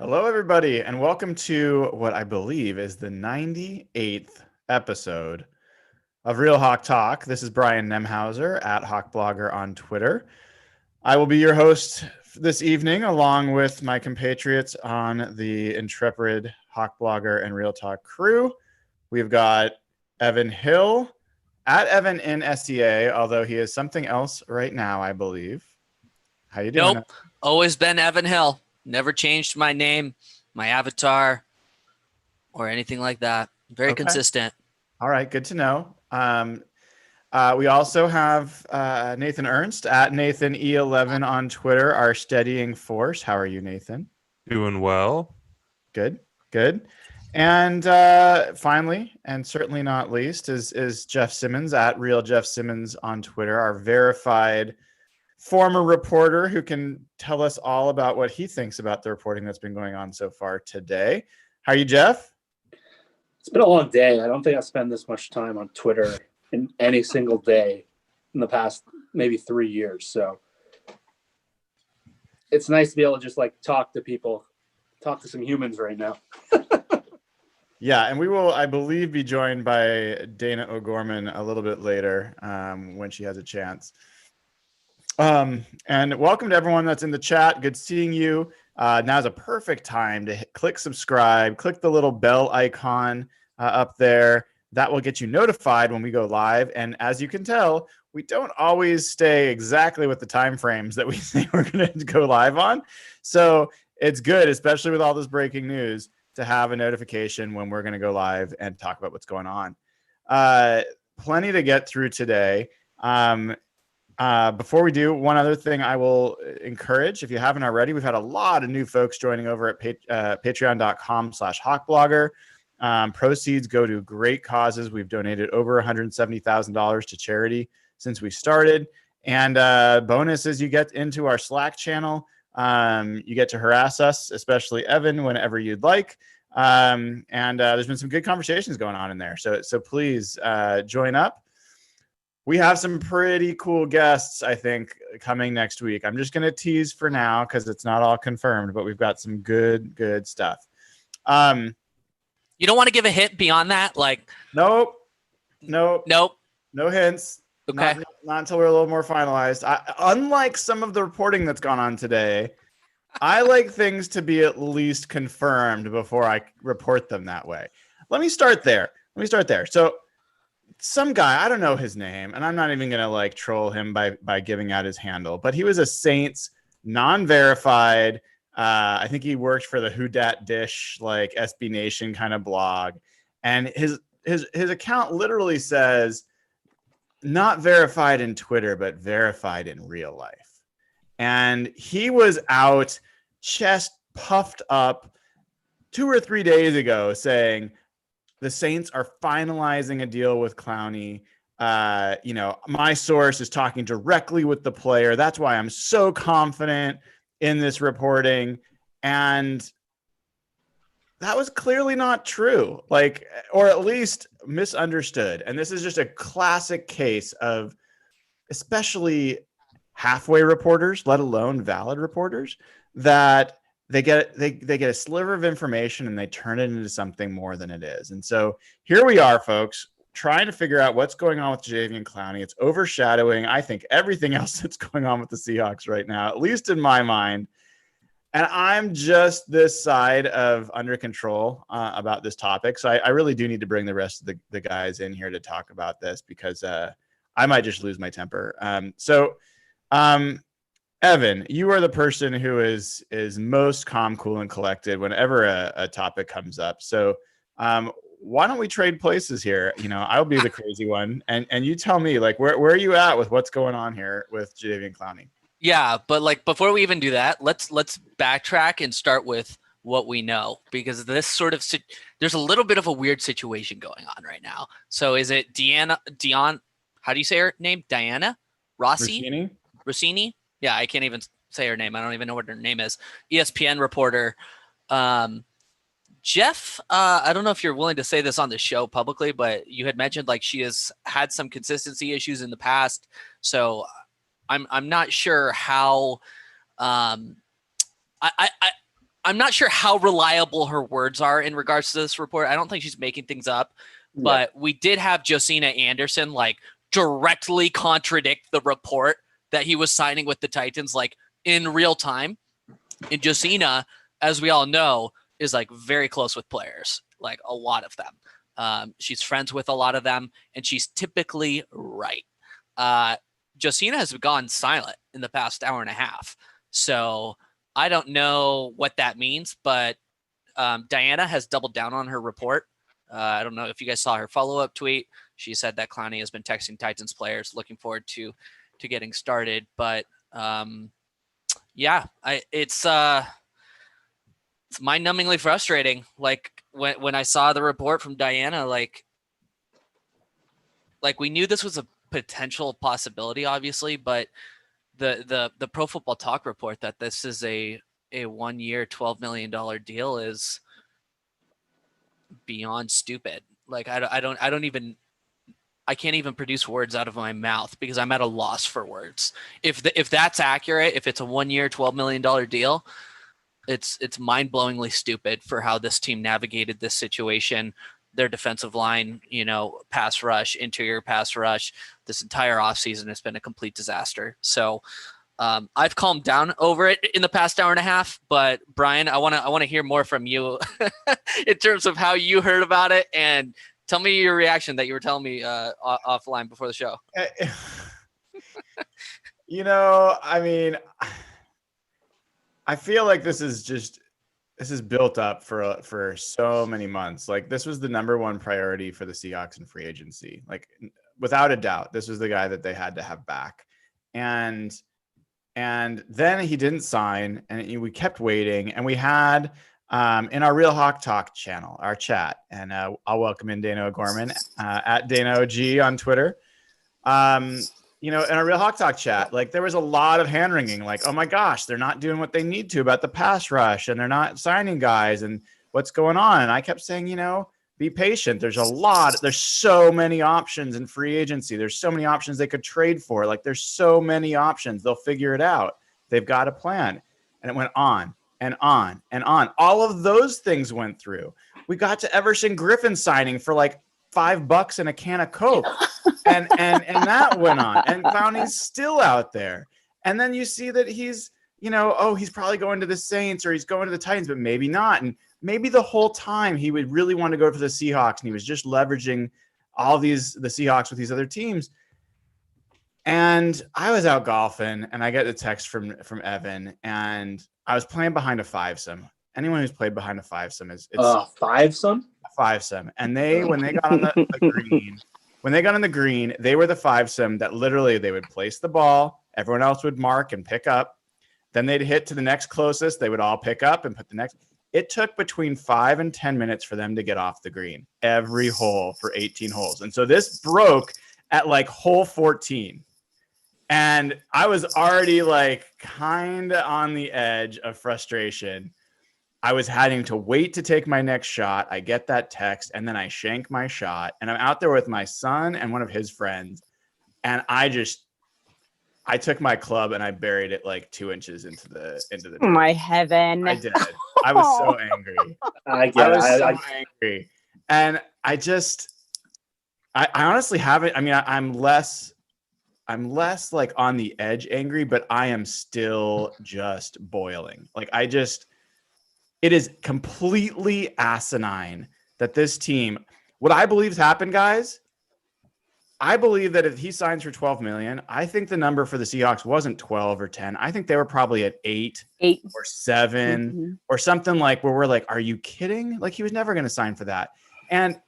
Hello, everybody, and welcome to what I believe is the 98th episode of Real Hawk Talk. This is Brian Nemhauser at Hawk Blogger on Twitter. I will be your host this evening, along with my compatriots on the intrepid Hawk Blogger and Real Talk crew. We've got Evan Hill at Evan in SEA, although he is something else right now, I believe. How you doing? Nope. Always been Evan Hill. Never changed my name, my avatar, or anything like that. Very consistent. All right. Good to know. We also have Nathan Ernst at Nathan E11 on Twitter, our steadying force. How are you, Nathan? Doing well. Good. And finally, and certainly not least, is Jeff Simmons at Real Jeff Simmons on Twitter, our verified former reporter who can tell us all about what he thinks about the reporting that's been going on so far today. How are you, Jeff? It's been a long day. I don't think I spend this much time on Twitter in any single day in the past maybe 3 years. So it's nice to be able to just talk to people, talk to some humans right now. Yeah, and we will, I believe, be joined by Dana O'Gorman a little bit later when she has a chance. And welcome to everyone that's in the chat. Good seeing you. Now's a perfect time to click subscribe, click the little bell icon up there. That will get you notified when we go live. And as you can tell, we don't always stay exactly with the time frames that we say we're going to go live on. So it's good, especially with all this breaking news, to have a notification when we're going to go live and talk about what's going on. Plenty to get through today. Before we do, one other thing I will encourage, if you haven't already, we've had a lot of new folks joining over at patreon.com/hawkblogger. Proceeds go to great causes. We've donated over $170,000 to charity since we started. And bonus is you get into our Slack channel. You get to harass us, especially Evan, whenever you'd like. And there's been some good conversations going on in there. So please join up. We have some pretty cool guests, I think, coming next week. I'm just going to tease for now because it's not all confirmed, but we've got some good stuff. You don't want to give a hint beyond that? Nope. No hints. Okay. Not until we're a little more finalized. Unlike some of the reporting that's gone on today, I like things to be at least confirmed before I report them that way. Let me start there. So some guy, I don't know his name, and I'm not even going to troll him by giving out his handle, but he was a Saints non-verified. I think he worked for the Who Dat Dish, SB Nation kind of blog. And his account literally says, not verified in Twitter, but verified in real life. And he was out, chest puffed up 2 or 3 days ago saying the Saints are finalizing a deal with Clowney. My source is talking directly with the player. That's why I'm so confident in this reporting. And that was clearly not true, or at least misunderstood. And this is just a classic case of especially halfway reporters, let alone valid reporters, that they get a sliver of information and they turn it into something more than it is. And so here we are, folks, trying to figure out what's going on with Jadeveon Clowney. It's overshadowing, I think, everything else that's going on with the Seahawks right now, at least in my mind. And I'm just this side of under control about this topic. So I really do need to bring the rest of the guys in here to talk about this because I might just lose my temper. Evan, you are the person who is most calm, cool, and collected whenever a topic comes up. So why don't we trade places here? I'll be the crazy one. And you tell me, where are you at with what's going on here with Jadeveon Clowney? Yeah, but before we even do that, let's backtrack and start with what we know, because this there's a little bit of a weird situation going on right now. So is it Dion? How do you say her name? Diana Rossini? Yeah, I can't even say her name. I don't even know what her name is. ESPN reporter. Jeff, I don't know if you're willing to say this on the show publicly, but you had mentioned she has had some consistency issues in the past. So I'm not sure how. I'm I'm not sure how reliable her words are in regards to this report. I don't think she's making things up, but we did have Josina Anderson like directly contradict the report that he was signing with the Titans like in real time. And Josina, as we all know, is like very close with players, like a lot of them. She's friends with a lot of them, and she's typically right. Josina has gone silent in the past hour and a half. So I don't know what that means, but Diana has doubled down on her report. I don't know if you guys saw her follow-up tweet. She said that Clowney has been texting Titans players, looking forward to getting started. But it's mind-numbingly frustrating. Like when I saw the report from Diana, like we knew this was a potential possibility, obviously, but the Pro Football Talk report that this is a 1 year, $12 million deal is beyond stupid. Like I can't even produce words out of my mouth because I'm at a loss for words. If that's accurate, if it's a 1 year, $12 million deal, it's mind-blowingly stupid for how this team navigated this situation. Their defensive line, pass rush, interior pass rush, this entire offseason has been a complete disaster. So I've calmed down over it in the past hour and a half, but Brian, I want to hear more from you in terms of how you heard about it, and tell me your reaction that you were telling me offline before the show. I mean, I feel like this is built up for so many months. Like this was the number one priority for the Seahawks in free agency. Like without a doubt, this was the guy that they had to have back. And then he didn't sign, and we kept waiting, and we had in our Real Hawk Talk channel, our chat, and I'll welcome in Dano O'Gorman at Dano OG on Twitter. In our Real Hawk Talk chat, like there was a lot of hand wringing, like, oh my gosh, they're not doing what they need to about the pass rush, and they're not signing guys, and what's going on? And I kept saying, be patient. There's so many options in free agency. There's so many options they could trade for. Like there's so many options. They'll figure it out. They've got a plan. And it went on and on and on. All of those things went through. We got to Everson Griffin signing for like $5 and a can of Coke. And that went on. And Clowney's still out there. And then you see that he's, he's probably going to the Saints or he's going to the Titans, but maybe not. And maybe the whole time he would really want to go for the Seahawks, and he was just leveraging the Seahawks with these other teams. And I was out golfing, and I get a text from Evan, and I was playing behind a fivesome. Anyone who's played behind a fivesome it's fivesome? A fivesome. And when they got on the green, they were the fivesome that literally they would place the ball, everyone else would mark and pick up. Then they'd hit to the next closest, they would all pick up and put the next. It took between 5 and 10 minutes for them to get off the green, every hole for 18 holes. And so this broke at like hole 14. And I was already like kind of on the edge of frustration. I was having to wait to take my next shot. I get that text, and then I shank my shot. And I'm out there with my son and one of his friends. And I took my club and I buried it like 2 inches into the dirt. My heaven. I did. I was so angry. I was angry. And I honestly haven't. I mean, I'm less like on the edge angry, but I am still just boiling. Like it is completely asinine that this team, what I believe has happened, guys, I believe that if he signs for $12 million, I think the number for the Seahawks wasn't 12 or 10. I think they were probably at 8 or 7 or something like where we're like, are you kidding? Like he was never going to sign for that. And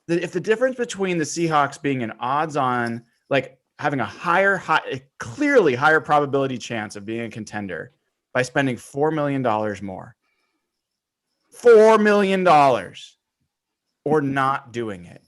if the difference between the Seahawks being an odds on, like having a clearly higher probability chance of being a contender by spending $4 million more, $4 million, or not doing it,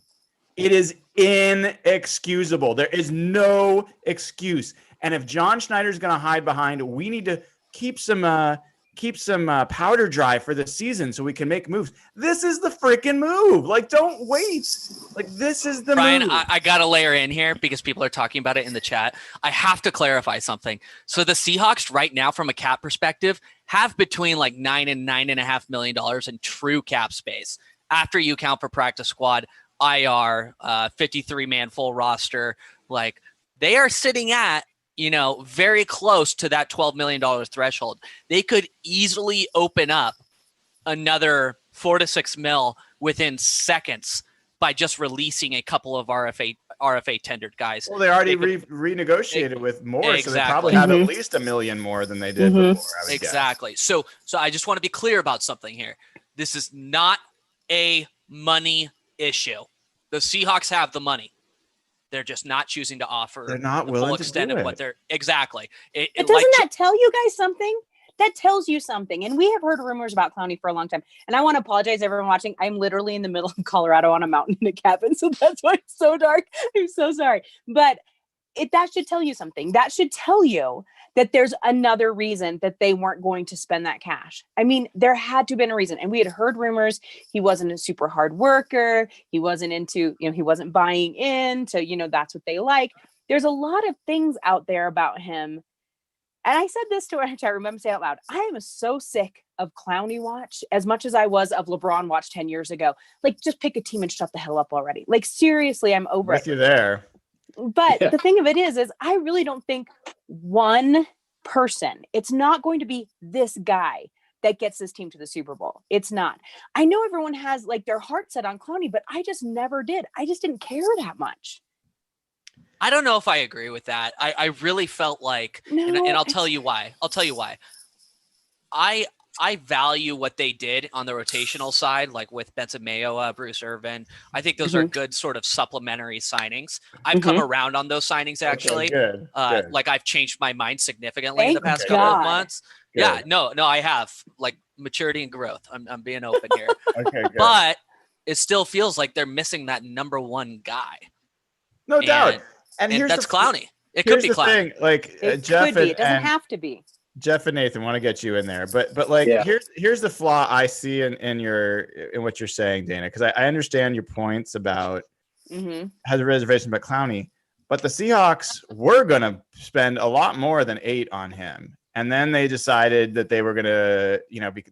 it is inexcusable. There is no excuse. And if John Schneider's going to hide behind, we need to keep some keep some powder dry for the season so we can make moves. This is the freaking move. Like, don't wait. Like, this is the Brian, move. I got to layer in here because people are talking about it in the chat. I have to clarify something. So the Seahawks right now, from a cap perspective, have between like $9 and $9.5 million in true cap space after you count for practice squad, IR, 53-man full roster. Like, they are sitting at, very close to that $12 million threshold. They could easily open up another 4 to 6 mil within seconds by just releasing a couple of RFA tendered guys. Well, they already renegotiated with more, exactly. so they probably have at least $1 million more than they did before. I would Exactly. guess. So I just want to be clear about something here. This is not a money issue. The Seahawks have the money. They're just not choosing to offer. They're not the willing full to extent do of what it. they're exactly. Doesn't that tell you guys something? That tells you something. And we have heard rumors about Clowney for a long time. And I want to apologize, everyone watching. I'm literally in the middle of Colorado on a mountain in a cabin. So that's why it's so dark. I'm so sorry. But that should tell you something. That should tell you that there's another reason that they weren't going to spend that cash. I mean, there had to have been a reason. And we had heard rumors he wasn't a super hard worker. He wasn't into, he wasn't buying into, that's what they like. There's a lot of things out there about him. And I said this to our chat, remember say out loud, I am so sick of Clowney watch as much as I was of LeBron watch 10 years ago. Like, just pick a team and shut the hell up already. Like, seriously, I'm over With it. you there. But the thing of it is I really don't think one person, it's not going to be this guy that gets this team to the Super Bowl. It's not. I know everyone has like their heart set on Clowney, but I just never did. I just didn't care that much. I don't know if I agree with that. I really felt like, and I'll tell you why. I value what they did on the rotational side, like with Benson Mayowa, Bruce Irvin. I think those are good sort of supplementary signings. I've come around on those signings actually. Okay, good. Like I've changed my mind significantly in the past Thank couple of God. months. Good. Yeah, no, I have like maturity and growth. I'm being open here, Okay, good. but it still feels like they're missing that number one guy. No doubt. And here's that's the Clowney. It could be the Clowney. thing. Like It Jeff could be. It doesn't and have to be. Jeff and Nathan want to get you in there, but like here's the flaw I see in what you're saying, Dana, because I understand your points about has a reservation about Clowney, but the Seahawks were gonna spend a lot more than 8 on him, and then they decided that they were gonna,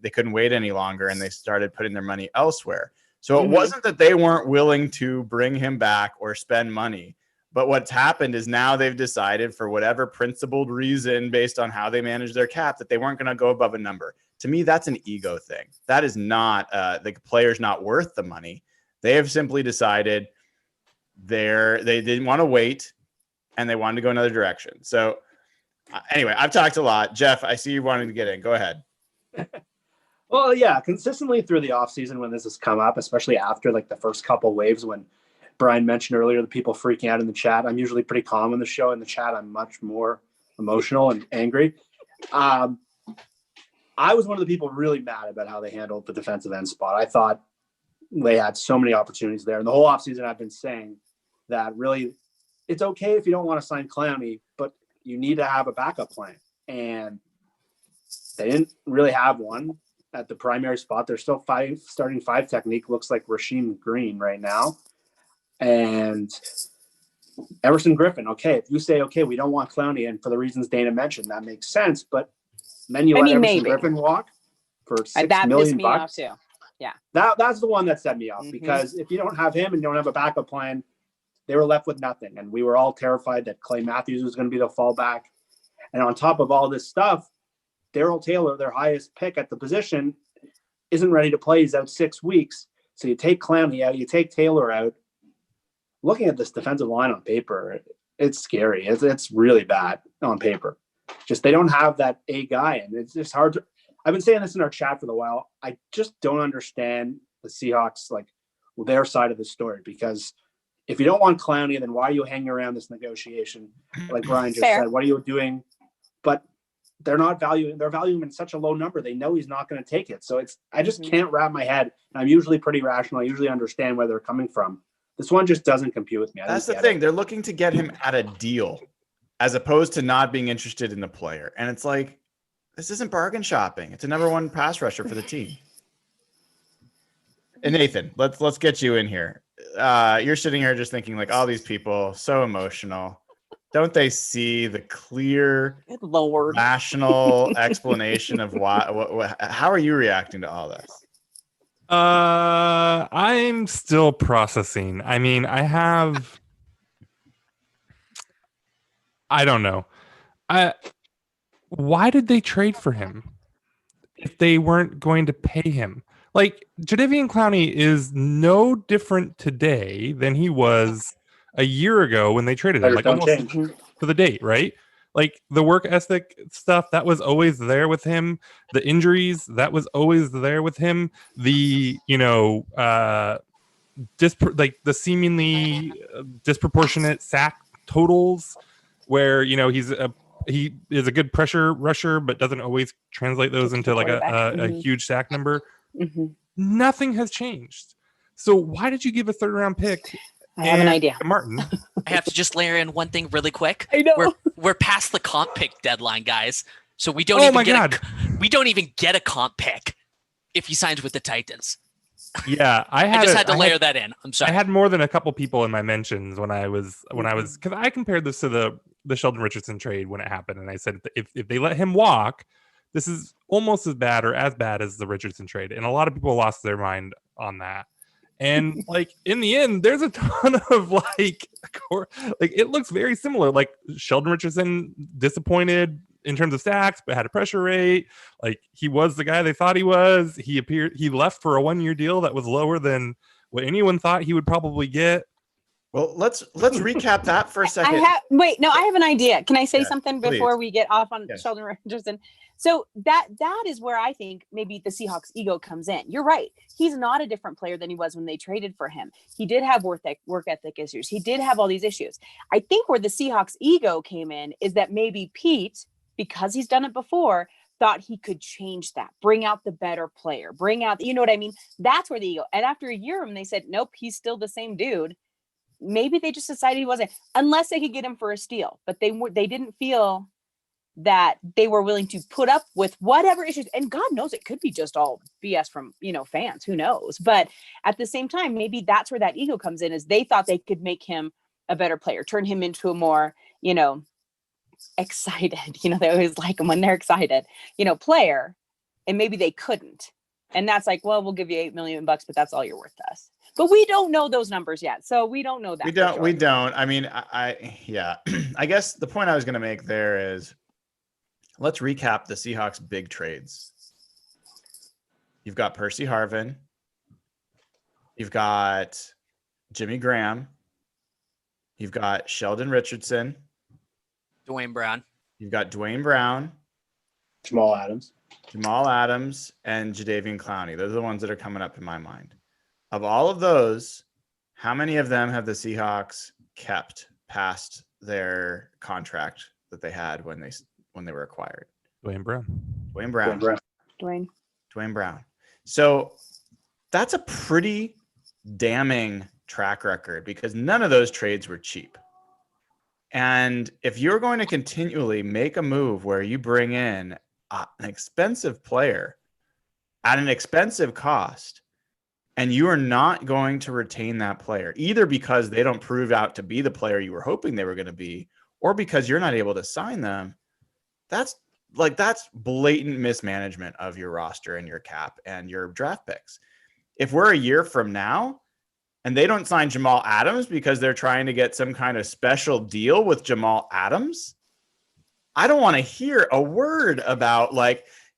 they couldn't wait any longer, and they started putting their money elsewhere. So it wasn't that they weren't willing to bring him back or spend money. But what's happened is now they've decided, for whatever principled reason based on how they manage their cap, that they weren't going to go above a number. To me, that's an ego thing. That is not the player's not worth the money. They have simply decided they didn't want to wait and they wanted to go another direction. So anyway, I've talked a lot. Jeff, I see you wanting to get in. Go ahead. Well, yeah, consistently through the offseason when this has come up, especially after like the first couple waves when Brian mentioned earlier, the people freaking out in the chat. I'm usually pretty calm in the show. In the chat, I'm much more emotional and angry. I was one of the people really mad about how they handled the defensive end spot. I thought they had so many opportunities there. And the whole offseason, I've been saying that really it's okay if you don't want to sign Clowney, but you need to have a backup plan. And they didn't really have one at the primary spot. They're still starting 5 technique. Looks like Rasheem Green right now. And Everson Griffin, okay, if you say, okay, we don't want Clowney, and for the reasons Dana mentioned, that makes sense, but then you let Everson Griffin walk for $6 million bucks. Too. Yeah. That's the one that set me off, because if you don't have him and you don't have a backup plan, they were left with nothing. And we were all terrified that Clay Matthews was going to be the fallback. And on top of all this stuff, Darrell Taylor, their highest pick at the position, isn't ready to play. He's out 6 weeks. So you take Clowney out, you take Taylor out. Looking at this defensive line on paper, it's scary. It's really bad on paper. Just they don't have that A guy, and it's just hard to. I've been saying this in our chat for a while. I just don't understand the Seahawks, like their side of the story, because if you don't want Clowney, then why are you hanging around this negotiation? Like Brian just said, what are you doing? But they're valuing him in such a low number. They know he's not going to take it. So I just can't wrap my head. I'm usually pretty rational. I usually understand where they're coming from. This one just doesn't compute with me. That's the thing. They're looking to get him at a deal as opposed to not being interested in the player. And it's like, This isn't bargain shopping. It's a number one pass rusher for the team. And Nathan, let's get you in here. You're sitting here just thinking like all these people so emotional. Don't they see the clear, Good Lord. rational explanation of why? How are you reacting to all this? I'm still processing. I mean, I don't know. Why did they trade for him if they weren't going to pay him? Like, Jadeveon Clowney is no different today than he was a year ago when they traded him. Like, Don't almost change. to the date, right? Like, the work ethic stuff, that was always there with him. The injuries, that was always there with him. The, the seemingly disproportionate sack totals where, he is a good pressure rusher, but doesn't always translate those into like a huge sack number. Mm-hmm. Nothing has changed. So why did you give a third round pick? I have an idea. Martin. I have to just layer in one thing really quick. I know. We're past the comp pick deadline, guys. So we don't we don't even get a comp pick if he signs with the Titans. Yeah, I had to layer that in. I'm sorry. I had more than a couple people in my mentions when I was because I compared this to the Sheldon Richardson trade when it happened, and I said if they let him walk, this is almost as bad or as bad as the Richardson trade, and a lot of people lost their mind on that. And like in the end, there's a ton of like it looks very similar. Like Sheldon Richardson disappointed in terms of sacks, but had a pressure rate. Like he was the guy they thought he was. He left for a 1-year deal that was lower than what anyone thought he would probably get. Well, let's recap that for a second. I have an idea. Can I say something before please. we get off on Sheldon Richardson? So that is where I think maybe the Seahawks ego comes in. You're right. He's not a different player than he was when they traded for him. He did have work ethic issues. He did have all these issues. I think where the Seahawks ego came in is that maybe Pete, because he's done it before, thought he could change that, bring out the better player, bring out, you know what I mean? That's where the ego. And after a year of him, they said, nope, he's still the same dude. Maybe they just decided he wasn't, unless they could get him for a steal. But they didn't feel that they were willing to put up with whatever issues. And God knows it could be just all BS from, fans, who knows? But at the same time, maybe that's where that ego comes in, is they thought they could make him a better player, turn him into a more, excited, they always like him when they're excited, player. And maybe they couldn't. And that's like, well, we'll give you $8 million, but that's all you're worth to us. But we don't know those numbers yet. So we don't know that. We don't. I mean, I guess the point I was going to make there is, let's recap the Seahawks' big trades. You've got Percy Harvin. You've got Jimmy Graham. You've got Sheldon Richardson. Dwayne Brown. You've got Dwayne Brown. Jamal Adams, and Jadeveon Clowney. Those are the ones that are coming up in my mind. Of all of those, how many of them have the Seahawks kept past their contract that they had when they were acquired? Dwayne Brown. So that's a pretty damning track record, because none of those trades were cheap. And if you're going to continually make a move where you bring in an expensive player at an expensive cost, and you are not going to retain that player, either because they don't prove out to be the player you were hoping they were going to be, or because you're not able to sign them, that's blatant mismanagement of your roster and your cap and your draft picks. If we're a year from now and they don't sign Jamal Adams because they're trying to get some kind of special deal with Jamal Adams, I don't want to hear a word about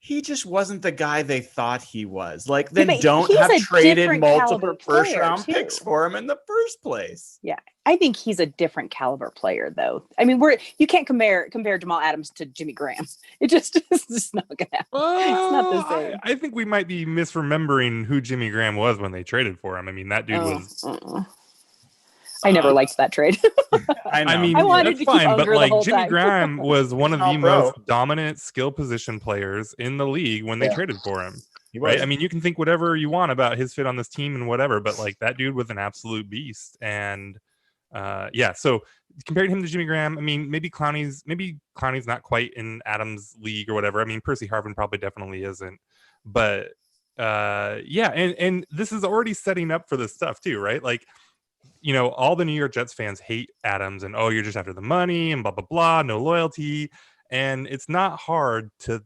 he just wasn't the guy they thought he was. Then don't have traded multiple first round picks for him in the first place. Yeah. I think he's a different caliber player, though. I mean, you can't compare Jamal Adams to Jimmy Graham. It just is just not gonna happen. It's not the same. I think we might be misremembering who Jimmy Graham was when they traded for him. I mean, that dude was. I never liked that trade. I mean, I wanted that's to fine, keep but Jimmy time. Graham was one of the Bro. most dominant skill position players in the league when they traded for him. Right? I mean, you can think whatever you want about his fit on this team and whatever, but that dude was an absolute beast. And Yeah, so comparing him to Jimmy Graham, I mean, maybe Clowney's not quite in Adams' league or whatever. I mean, Percy Harvin probably definitely isn't, but yeah, and this is already setting up for this stuff too, right? Like, you know, all the New York Jets fans hate Adams and, oh, you're just after the money and blah blah blah, no loyalty, and it's not hard to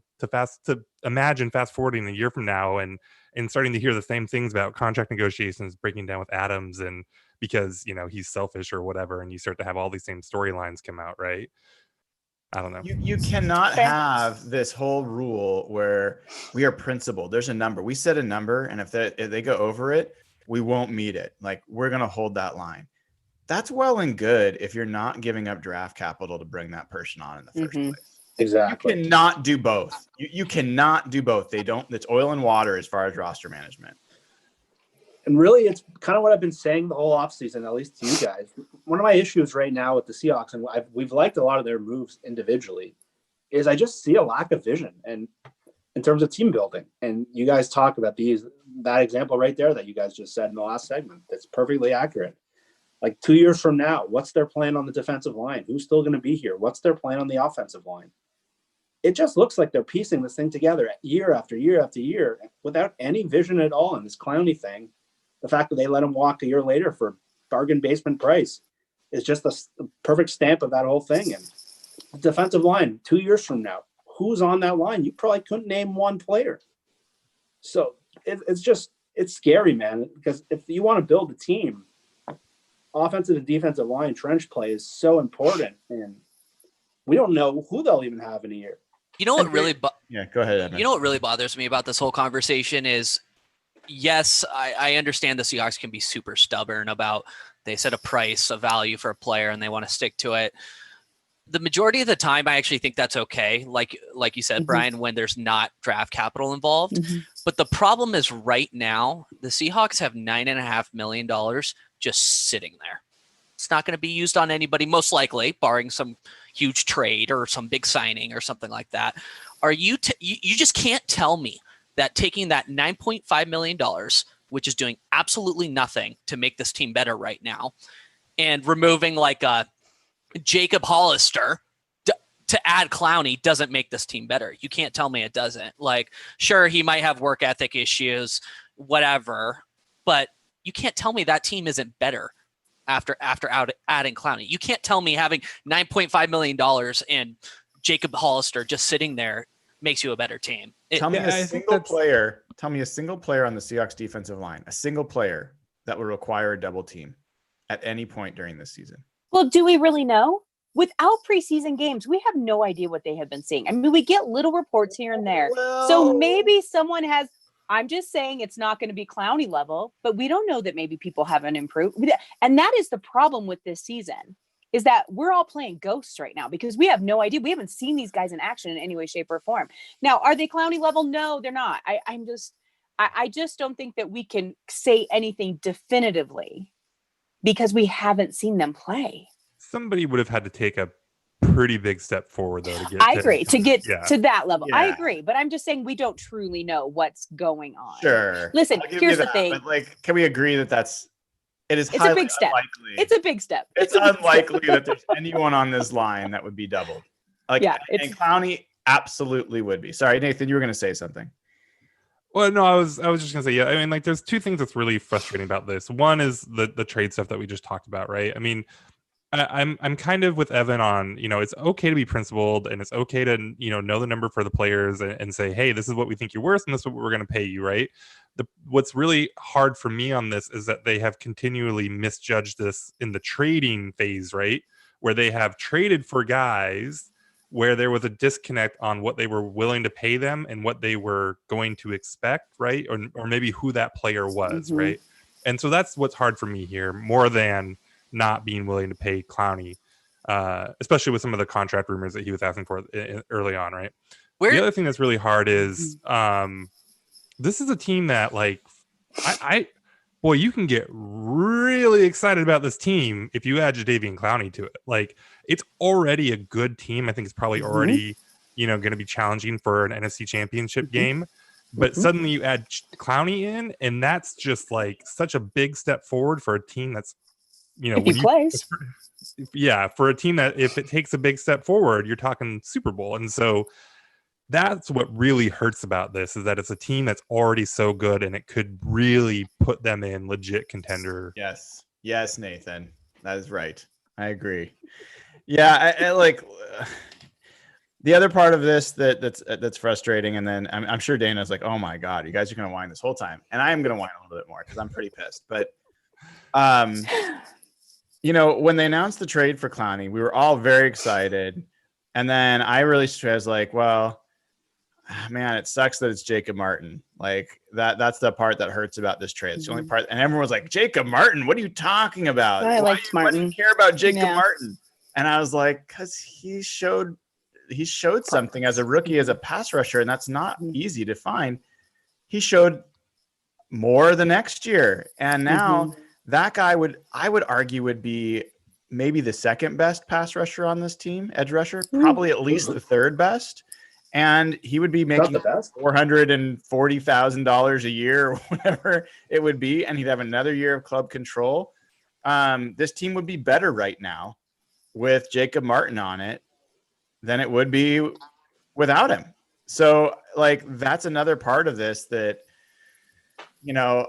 imagine fast forwarding a year from now and starting to hear the same things about contract negotiations breaking down with Adams, and because, you know, he's selfish or whatever, and you start to have all these same storylines come out, right? I don't know. You cannot have this whole rule where we are principled. There's a number. We set a number, and if they go over it, we won't meet it. Like, we're going to hold that line. That's well and good if you're not giving up draft capital to bring that person on in the first place. Exactly. You cannot do both. You cannot do both. It's oil and water as far as roster management. And really, it's kind of what I've been saying the whole offseason, at least to you guys. One of my issues right now with the Seahawks, and we've liked a lot of their moves individually, is I just see a lack of vision and in terms of team building. And you guys talk about that example right there that you guys just said in the last segment. That's perfectly accurate. Like 2 years from now, what's their plan on the defensive line? Who's still going to be here? What's their plan on the offensive line? It just looks like they're piecing this thing together year after year after year without any vision at all. And this Clowney thing, the fact that they let him walk a year later for bargain basement price, is just the perfect stamp of that whole thing. And the defensive line, 2 years from now, who's on that line? You probably couldn't name one player. So it's scary, man, because if you want to build a team, offensive and defensive line trench play is so important. And we don't know who they'll even have in a year. You know what really go ahead, Edmund. You know what really bothers me about this whole conversation is, yes, I understand the Seahawks can be super stubborn about, they set a price, a value for a player, and they want to stick to it. The majority of the time, I actually think that's okay. Like you said, Brian, when there's not draft capital involved. But the problem is right now, the Seahawks have $9.5 million just sitting there. It's not going to be used on anybody, most likely, barring some huge trade or some big signing or something like that. You just can't tell me that taking that $9.5 million, which is doing absolutely nothing to make this team better right now, and removing like a Jacob Hollister to add Clowney doesn't make this team better. You can't tell me it doesn't. Like, sure, he might have work ethic issues, whatever, but you can't tell me that team isn't better after adding Clowney. You can't tell me having $9.5 million and Jacob Hollister just sitting there makes you a better team. Tell me a single player on the Seahawks defensive line, a single player that will require a double team at any point during this season. Well, do we really know? Without preseason games, we have no idea what they have been seeing. I mean, we get little reports here and there. So maybe someone has, I'm just saying it's not going to be Clowney level, but we don't know that maybe people haven't improved. And that is the problem with this season, is that we're all playing ghosts right now because we have no idea. We haven't seen these guys in action in any way, shape, or form. Now, are they Clowney level? No, they're not. I just don't think that we can say anything definitively because we haven't seen them play. Somebody would have had to take a pretty big step forward, though. I agree to get to that level. Yeah. I agree, but I'm just saying we don't truly know what's going on. Sure. Listen, here's the thing. But like, can we agree that it's a big step. Unlikely. It's a big step. It's unlikely that there's anyone on this line that would be doubled. Like, yeah, and Clowney absolutely would be. Sorry, Nathan, you were going to say something. Well, no, I was just gonna say, yeah. I mean, like, there's two things that's really frustrating about this. One is the trade stuff that we just talked about, right? I mean, I'm kind of with Evan on, you know, it's okay to be principled and it's okay to, you know the number for the players and say, hey, this is what we think you're worth and this is what we're going to pay you, right? What's really hard for me on this is that they have continually misjudged this in the trading phase, right? Where they have traded for guys where there was a disconnect on what they were willing to pay them and what they were going to expect, right? Or maybe who that player was, right? And so that's what's hard for me here, more than not being willing to pay Clowney, especially with some of the contract rumors that he was asking for early on, right? The other thing that's really hard is this is a team that, like, boy, you can get really excited about this team if you add Jadeveon Clowney to it. Like, it's already a good team. I think it's probably already, going to be challenging for an NFC Championship game. But suddenly you add Clowney in, and that's just like such a big step forward for a team that's you know, If he plays. yeah, for a team that if it takes a big step forward, you're talking Super Bowl. And so that's what really hurts about this, is that it's a team that's already so good and it could really put them in legit contender. Yes, Nathan, that is right. I agree. Yeah, I like the other part of this that's frustrating, and then I'm sure Dana's like, oh my god, you guys are gonna whine this whole time, and I am gonna whine a little bit more because I'm pretty pissed. But you know, when they announced the trade for Clowney, we were all very excited, and then I really was like, well, man, it sucks that it's Jacob Martin. Like that's the part that hurts about this trade. It's the only part, and everyone was like, Jacob Martin, what are you talking about? I liked Martin. Why do you care about Jacob Yeah. Martin? And I was like, because he showed something as a rookie, as a pass rusher, and that's not easy to find. He showed more the next year, and now that guy I would argue would be maybe the second best pass rusher on this team, edge rusher, probably at least the third best. And he would be making $440,000 a year or whatever it would be. And he'd have another year of club control. This team would be better right now with Jacob Martin on it than it would be without him. So like, that's another part of this that, you know,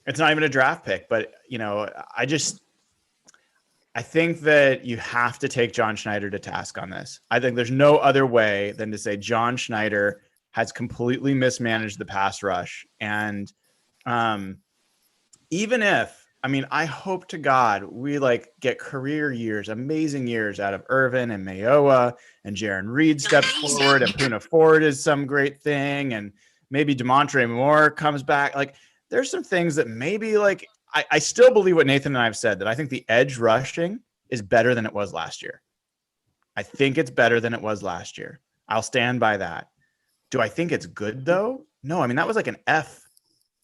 it's not even a draft pick, but you know, I think that you have to take John Schneider to task on this. I think there's no other way than to say John Schneider has completely mismanaged the pass rush. And even if, I mean, I hope to God we like get career years, amazing years out of Irvin and Mayoa, and Jaron Reed steps forward, and Poona Ford is some great thing, and maybe DeMontre Moore comes back. Like, there's some things that maybe like, I still believe what Nathan and I have said, that I think the edge rushing is better than it was last year. I think it's better than it was last year. I'll stand by that. Do I think it's good though? No, I mean, that was like an F,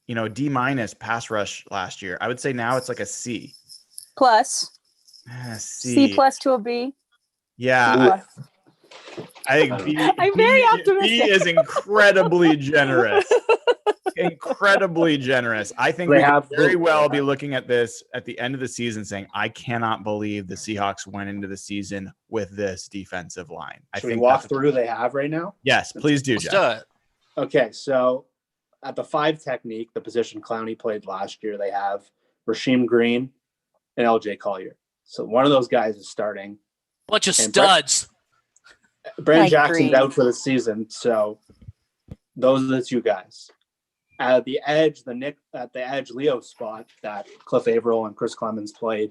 you know, D- pass rush last year. I would say now it's like a C. Plus. C plus to a B. Yeah. I think B, I'm very optimistic. B is incredibly generous. Incredibly generous. I think we could very well be looking at this at the end of the season saying, I cannot believe the Seahawks went into the season with this defensive line. Should we walk through who they have right now? Yes, please do, Jeff. Okay, so at the 5 technique, the position Clowney played last year, they have Rasheem Green and LJ Collier. So one of those guys is starting. Bunch of studs. Brandon Jackson's out for the season, so those are the 2 guys. At the edge, Leo spot that Cliff Averill and Chris Clemens played,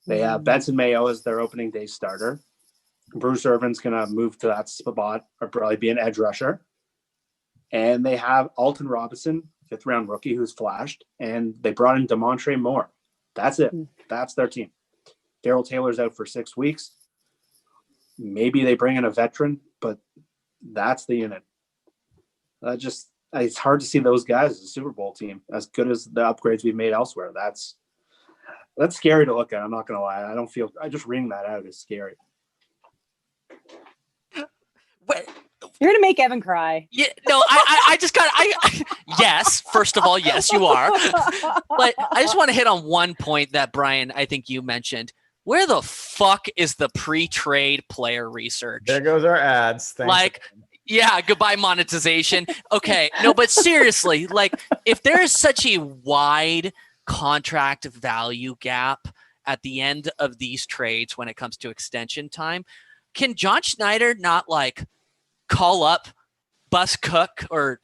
they have Benson Mayo as their opening day starter. Bruce Irvin's going to move to that spot or probably be an edge rusher. And they have Alton Robinson, 5th round rookie, who's flashed. And they brought in DeMontre Moore. That's it. That's their team. Darrell Taylor's out for 6 weeks. Maybe they bring in a veteran, but that's the unit. It's hard to see those guys as a Super Bowl team, as good as the upgrades we've made elsewhere. That's scary to look at. I'm not going to lie. I just reading that out is scary. Wait. You're going to make Evan cry. Yeah, no, I just got, yes, first of all, yes, you are. But I just want to hit on one point that Brian, I think you mentioned. Where the fuck is the pre-trade player research? There goes our ads. Thanks. Yeah, goodbye monetization. Okay, no, but seriously, like if there is such a wide contract value gap at the end of these trades when it comes to extension time, can John Schneider not like call up Bus Cook or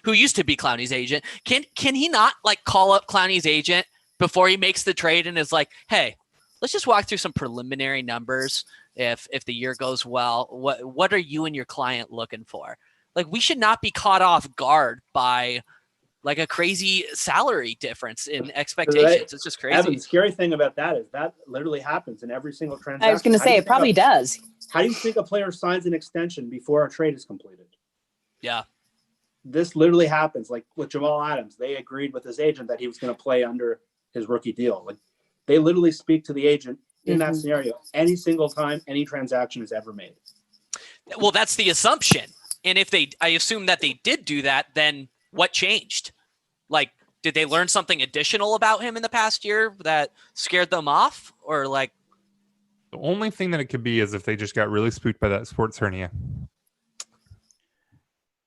who used to be Clowney's agent? Can he not like call up Clowney's agent before he makes the trade and is like, hey, let's just walk through some preliminary numbers. If the year goes well, what are you and your client looking for? Like, we should not be caught off guard by like a crazy salary difference in expectations. It's just crazy. Evan, the scary thing about that is that literally happens in every single transaction. I was going to say it probably does. How do you think a player signs an extension before a trade is completed? Yeah. This literally happens. Like with Jamal Adams, they agreed with his agent that he was going to play under his rookie deal. Like they literally speak to the agent in that scenario any single time any transaction is ever made. Well, that's the assumption. And if I assume that they did do that, then what changed? Like did they learn something additional about him in the past year that scared them off, or like? The only thing that it could be is if they just got really spooked by that sports hernia.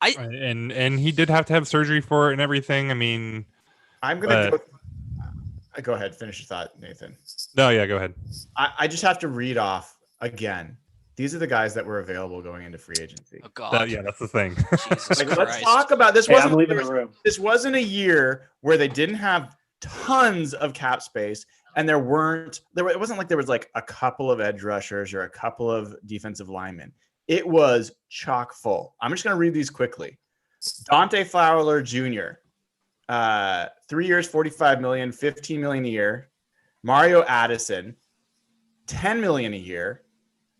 And he did have to have surgery for it and everything. I mean, I'm gonna go ahead. Finish your thought, Nathan. No, yeah, go ahead. I just have to read off again. These are the guys that were available going into free agency. Oh God, That's the thing. Jesus Like, Christ. let's talk about this. I'm leaving the room. This wasn't a year where they didn't have tons of cap space, and it wasn't like there was like a couple of edge rushers or a couple of defensive linemen. It was chock full. I'm just going to read these quickly. Dante Fowler Jr., 3 years, $45 million, $15 million a year. Mario Addison, $10 million a year.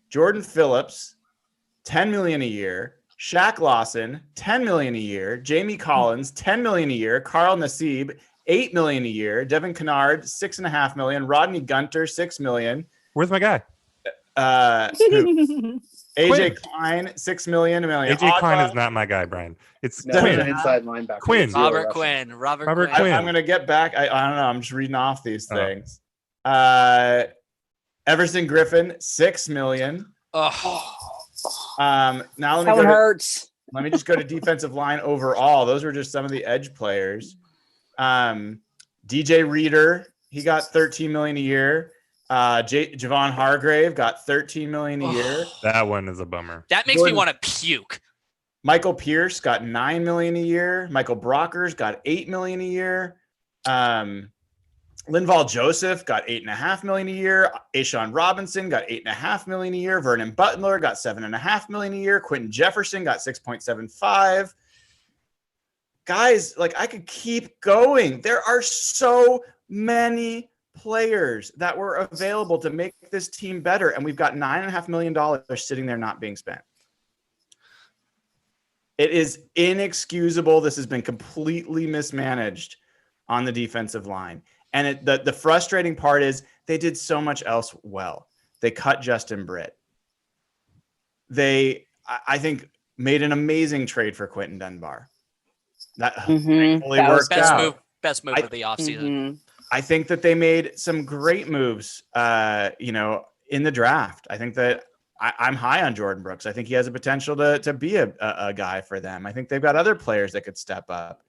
Jordan Phillips, $10 million a year. Shaq Lawson, $10 million a year. Jamie Collins, $10 million a year. Carl Nassib, $8 million a year. Devin Kennard, $6.5 million. Rodney Gunter, $6 million. Where's my guy? AJ Klein, $6 million. AJ Klein is not my guy, Brian. It's No, Quinn. an inside linebacker. Quinn. Robert Quinn. Robert Quinn. I'm going to get back. I don't know. I'm just reading off these things. Everson Griffin, $6 million. Oh, Now let That one hurts. me just go to defensive line overall. Those were just some of the edge players. DJ Reader, he got $13 million a year. Javon Hargrave got $13 million a year. That one is a bummer. that makes me want to puke. Michael Pierce got $9 million a year. Michael Brockers got $8 million a year. Linval Joseph got $8.5 million a year. Ashawn Robinson got $8.5 million a year. Vernon Butler got $7.5 million a year. Quentin Jefferson got $6.75. Guys, like, I could keep going. There are so many players that were available to make this team better, and we've got $9.5 million sitting there not being spent. It is inexcusable. This has been completely mismanaged on the defensive line. And the frustrating part is they did so much else well. They cut Justin Britt. They, I think, made an amazing trade for Quentin Dunbar. That thankfully That was worked out. Best move of the offseason. I think that they made some great moves, in the draft. I think that I'm high on Jordan Brooks. I think he has a potential to be a guy for them. I think they've got other players that could step up.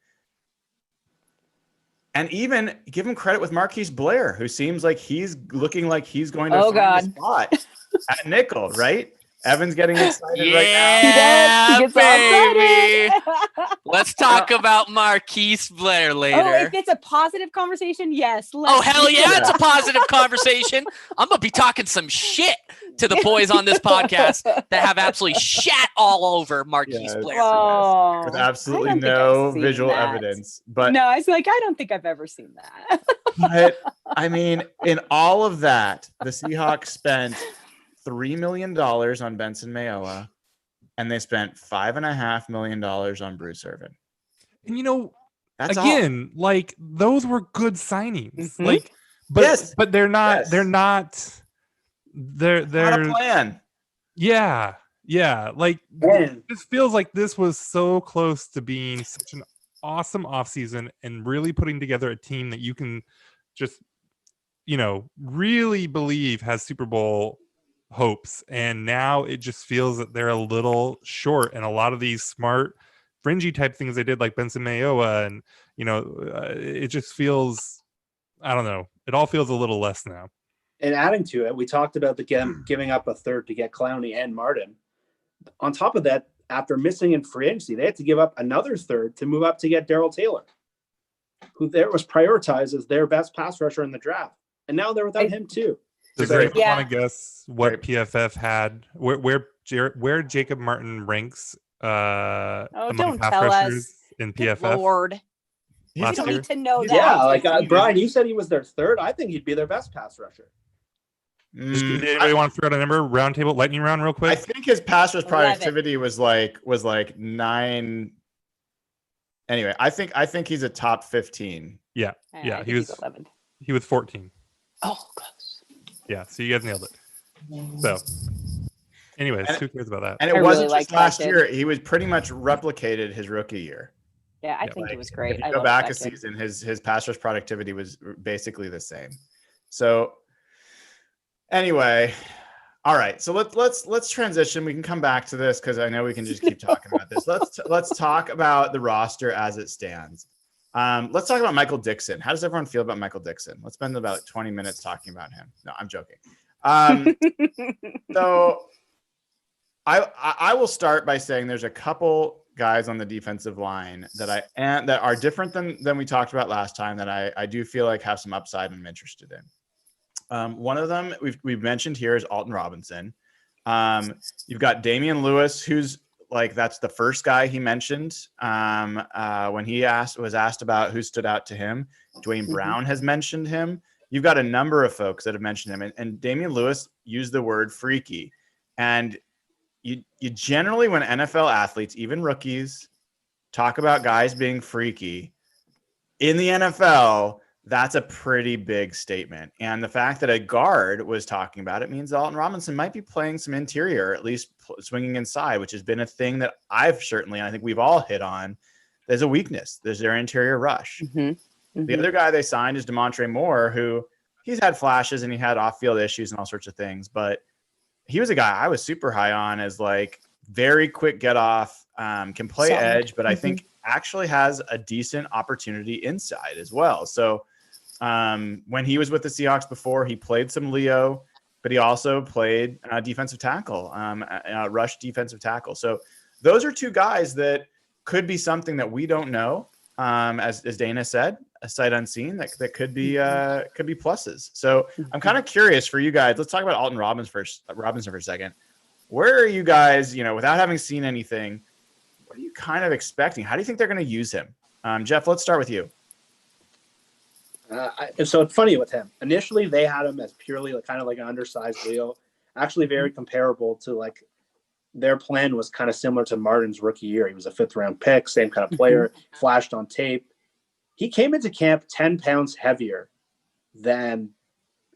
And even give him credit with Marquise Blair, who seems like he's looking like he's going to find a spot at nickel, right? Evan's getting excited right now. Yeah, He gets all baby. excited. Let's talk about Marquise Blair later. Oh, if it's a positive conversation, yes. Oh, hell yeah, it's a positive conversation. I'm going to be talking some shit to the boys on this podcast that have absolutely shat all over Marquise Blair. Oh, With absolutely I don't think no I've seen visual that. evidence. But No, I was like, I don't think I've ever seen that. But I mean, in all of that, the Seahawks spent $3 million on Benson Mayowa, and they spent $5.5 million on Bruce Irvin. And That's again, like, those were good signings. Mhm. Like, but they're not. Yes. They're not. They're not a plan. Yeah. Like, Man. this feels like this was so close to being such an awesome offseason and really putting together a team that you can just, really believe has Super Bowl hopes. And now it just feels that they're a little short. And a lot of these smart, fringy type things they did, like Benson Mayowa, and, it just feels, I don't know. It all feels a little less now. And adding to it, we talked about giving up a third to get Clowney and Martin. On top of that, after missing in free agency, they had to give up another third to move up to get Darrell Taylor, who there was prioritized as their best pass rusher in the draft. And now they're without him too. Does Great. anyone want to guess what PFF had, where Jacob Martin ranks among don't pass tell rushers us. in Good PFF? Lord. You Last don't year? need to know that. Yeah, like Brian, you said he was their third. I think he'd be their best pass rusher. Just, anybody want to throw out a number? Round table, lightning round, real quick. I think his pass rush 11. productivity was like 9. Anyway, I think he's a top 15. Yeah, I yeah, think he was he's 11. he was 14. Oh, close. Yeah, so you guys nailed it. So, anyways, who cares about that? And it I wasn't really just like last that year. He was pretty much replicated his rookie year. Yeah, I Yeah, think like, it was great. if you I go loved back that a kid. season, his pass rush productivity was basically the same. So anyway, all right. So let's transition. We can come back to this because I know we can just keep talking about this. Let's talk about the roster as it stands. Let's talk about Michael Dixon. How does everyone feel about Michael Dixon? Let's spend about 20 minutes talking about him. No, I'm joking. So I will start by saying there's a couple guys on the defensive line that are different than we talked about last time that I do feel like have some upside and I'm interested in. One of them we've mentioned here is Alton Robinson. You've got Damian Lewis, who's like that's the first guy he mentioned when he was asked about who stood out to him. Dwayne Brown has mentioned him. You've got a number of folks that have mentioned him, and Damian Lewis used the word freaky. And you generally, when NFL athletes, even rookies, talk about guys being freaky in the NFL, that's a pretty big statement. And the fact that a guard was talking about it means Alton Robinson might be playing some interior, or at least swinging inside, which has been a thing that I've certainly, and I think we've all hit on. There's a weakness. There's their interior rush. The other guy they signed is Demontre Moore, who he's had flashes and he had off-field issues and all sorts of things, but he was a guy I was super high on as like very quick get off, can play Solid. edge, but I think actually has a decent opportunity inside as well. So when he was with the Seahawks before, he played some Leo, but he also played defensive tackle, rush defensive tackle. So those are two guys that could be something that we don't know. As Dana said, a sight unseen that could be pluses. So I'm kind of curious for you guys. Let's talk about Alton Robinson for a second. Where are you guys, without having seen anything, what are you kind of expecting? How do you think they're going to use him? Jeff, let's start with you. So it's funny with him. Initially, they had him as purely kind of like an undersized Leo, actually very comparable to like their plan was kind of similar to Martin's rookie year. He was a 5th round pick, same kind of player, flashed on tape. He came into camp 10 pounds heavier than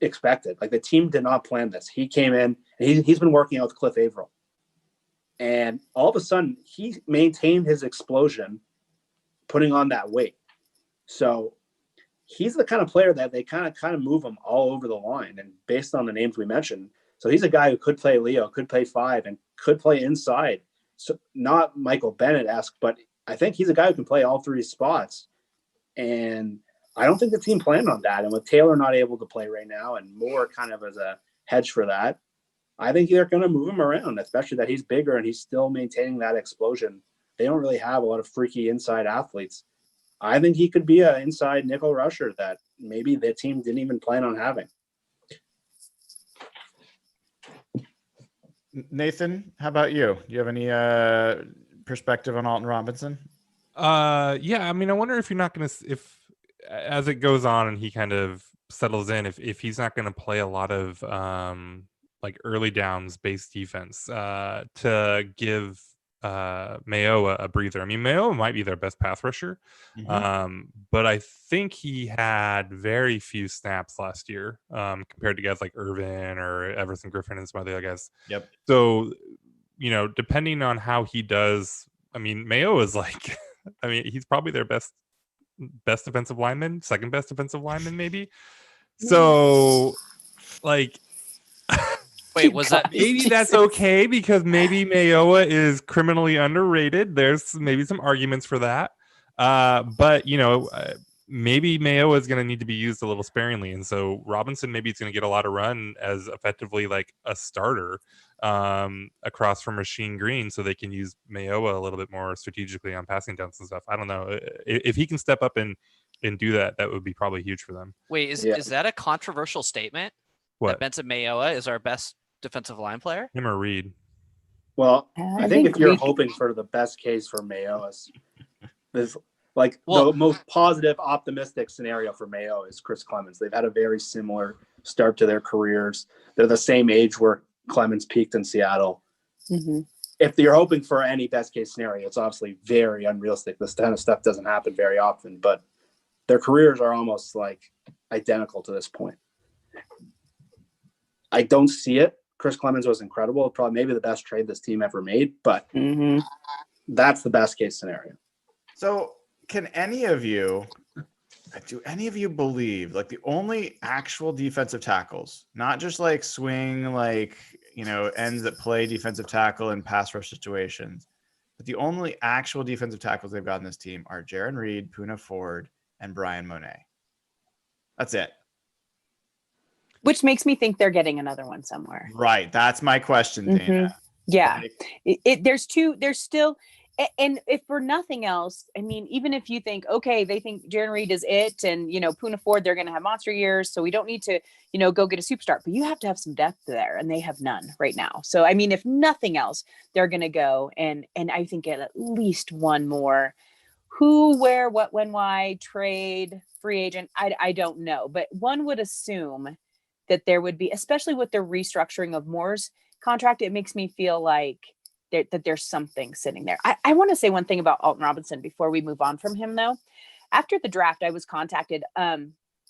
expected. Like the team did not plan this. He came in and he's been working out with Cliff Averill. And all of a sudden he maintained his explosion, putting on that weight. So he's the kind of player that they kind of move him all over the line. And based on the names we mentioned, so he's a guy who could play Leo, could play 5, and could play inside. So not Michael Bennett-esque, but I think he's a guy who can play all 3 spots. And I don't think the team planned on that. And with Taylor not able to play right now and Moore kind of as a hedge for that, I think they're going to move him around, especially that he's bigger and he's still maintaining that explosion. They don't really have a lot of freaky inside athletes. I think he could be an inside nickel rusher that maybe the team didn't even plan on having. Nathan, how about you? Do you have any perspective on Alton Robinson? Yeah, I mean, I wonder if you're not going to, if as it goes on and he kind of settles in, if he's not going to play a lot of like early downs based defense to give Mayo a breather. I mean, Mayo might be their best pass rusher, but I think he had very few snaps last year compared to guys like Irvin or Everson Griffin and some other guys. Yep. So, depending on how he does, I mean, Mayo is like, I mean, he's probably their best defensive lineman, second best defensive lineman, maybe. So, like, Wait, was that maybe that's okay because maybe Mayoa is criminally underrated. There's maybe some arguments for that. But maybe Mayoa is going to need to be used a little sparingly. And so Robinson maybe is going to get a lot of run as effectively like a starter across from Rasheem Green so they can use Mayoa a little bit more strategically on passing downs and stuff. I don't know. If he can step up and do that, that would be probably huge for them. Wait, is that a controversial statement? What? That Benson Mayoa is our best defensive line player? Him or Reed? Well, I think if you're Reed... hoping for the best case for Mayo, this the most positive, optimistic scenario for Mayo is Chris Clemens. They've had a very similar start to their careers. They're the same age where Clemens peaked in Seattle. If you're hoping for any best case scenario, it's obviously very unrealistic. This kind of stuff doesn't happen very often, but their careers are almost like identical to this point. I don't see it. Chris Clemens was incredible. Probably maybe the best trade this team ever made, but that's the best case scenario. So can any of you, do any of you believe like the only actual defensive tackles, not just like swing, like, ends that play defensive tackle in pass rush situations, but the only actual defensive tackles they've got in this team are Jaron Reed, Poona Ford, and Brian Monet. That's it. Which makes me think they're getting another one somewhere. Right. That's my question, Dana. Yeah. Like, There's still, and if for nothing else, I mean, even if you think, okay, they think Jaron Reed is it, and, Poona Ford, they're going to have monster years, so we don't need to, go get a superstar, but you have to have some depth there, and they have none right now. So, I mean, if nothing else, they're going to go and I think get at least one more. Who, where, what, when, why, trade, free agent, I don't know, but one would assume that there would be, especially with the restructuring of Moore's contract, it makes me feel like that there's something sitting there. I want to say one thing about Alton Robinson before we move on from him, though. After the draft, I was contacted.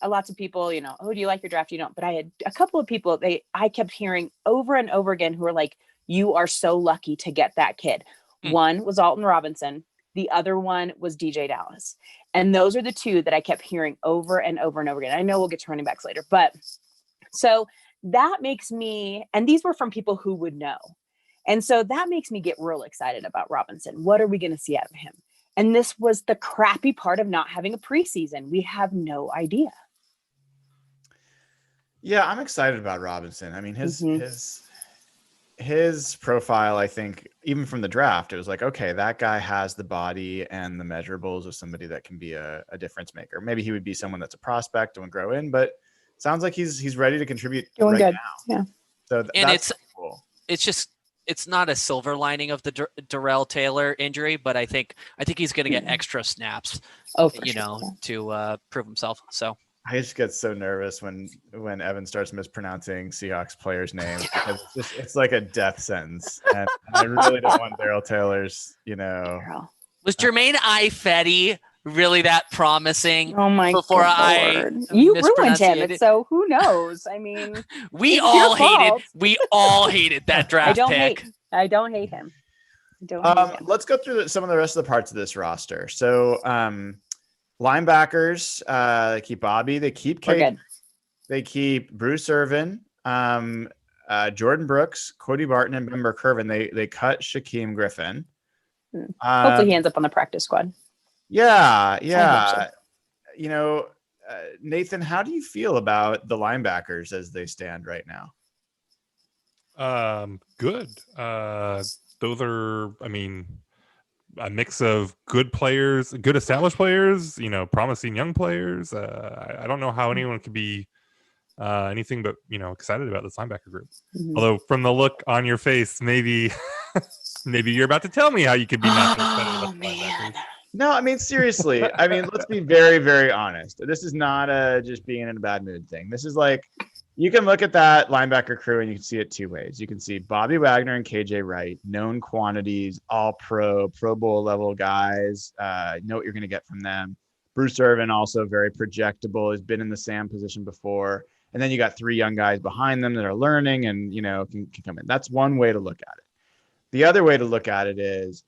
Lots of people, oh, do you like your draft? You don't. But I had a couple of people. I kept hearing over and over again who were like, "You are so lucky to get that kid." One was Alton Robinson. The other one was DJ Dallas, and those are the two that I kept hearing over and over and over again. I know we'll get to running backs later, but so that makes me, and these were from people who would know. And so that makes me get real excited about Robinson. What are we going to see out of him? And this was the crappy part of not having a preseason. We have no idea. Yeah, I'm excited about Robinson. I mean, his profile, I think, even from the draft, it was like, okay, that guy has the body and the measurables of somebody that can be a difference maker. Maybe he would be someone that's a prospect and grow in, but sounds like he's ready to contribute Doing right good. now. Yeah. So and that's cool. It's not a silver lining of the Darrell Taylor injury, but I think he's going to get extra snaps, to prove himself. So I just get so nervous when Evan starts mispronouncing Seahawks players' names because it's like a death sentence, and I really don't want Darrell Taylor's. Was Jermaine Ifedi really that promising? Oh my before God. You ruined him. So who knows? I mean, we all hated that draft pick. I don't hate him. Let's go through some of the rest of the parts of this roster. So linebackers, they keep Bobby, they keep Kate, they keep Bruce Irvin, Jordan Brooks, Cody Barton, and Ben Burke-Irvin. They cut Shaquem Griffin. Hopefully he ends up on the practice squad. Yeah. Nathan, how do you feel about the linebackers as they stand right now? Good. Those are, I mean, a mix of good players, good established players, promising young players. I don't know how anyone could be anything but, excited about this linebacker group. Mm-hmm. Although from the look on your face, maybe you're about to tell me how you could be not excited about the linebackers. No, I mean, seriously. I mean, let's be very, very honest. This is not just being in a bad mood thing. This is like, you can look at that linebacker crew and you can see it two ways. You can see Bobby Wagner and KJ Wright, known quantities, all Pro Bowl level guys. Know what you're going to get from them. Bruce Irvin, also very projectable, has been in the Sam position before. And then you got three young guys behind them that are learning and, can come in. That's one way to look at it. The other way to look at it is,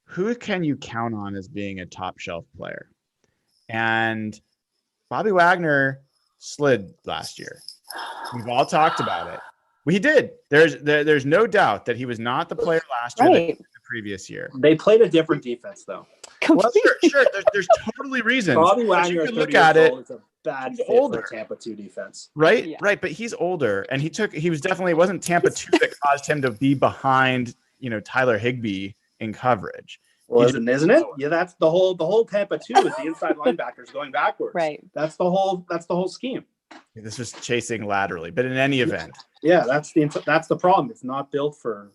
who can you count on as being a top shelf player? And Bobby Wagner slid last year. We've all talked about it. We did. There's no doubt that he was not the player last year that the previous year. They played a different defense, though. Well, sure. There's totally reasons. Bobby Wagner, you can look at it. It's a bad fit for Tampa 2 defense. Right, yeah. Right. But he's older, and it wasn't Tampa 2 that caused him to be behind, Tyler Higbee in coverage. Well, isn't it? Yeah, that's the whole Tampa 2 is the inside linebackers going backwards. Right. That's the whole scheme. This was chasing laterally, but in any event. Yeah, that's the problem. It's not built for.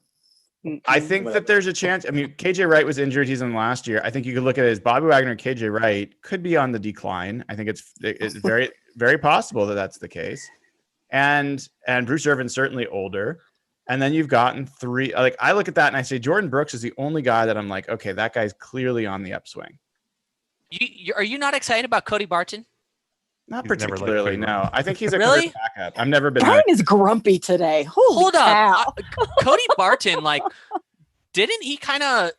I think that there's a chance. I mean, KJ Wright was injured. He's in last year. I think you could look at it as Bobby Wagner and KJ Wright could be on the decline. I think it's very, very possible that that's the case. And Bruce Irvin's certainly older. And then you've gotten three. Like, I look at that and I say Jordan Brooks is the only guy that I'm like, okay, that guy's clearly on the upswing. Are you not excited about Cody Barton? Not particularly, no. I think he's a really backup. I've never been. Brian is grumpy today. Hold up, Cody Barton. Like, didn't he kind of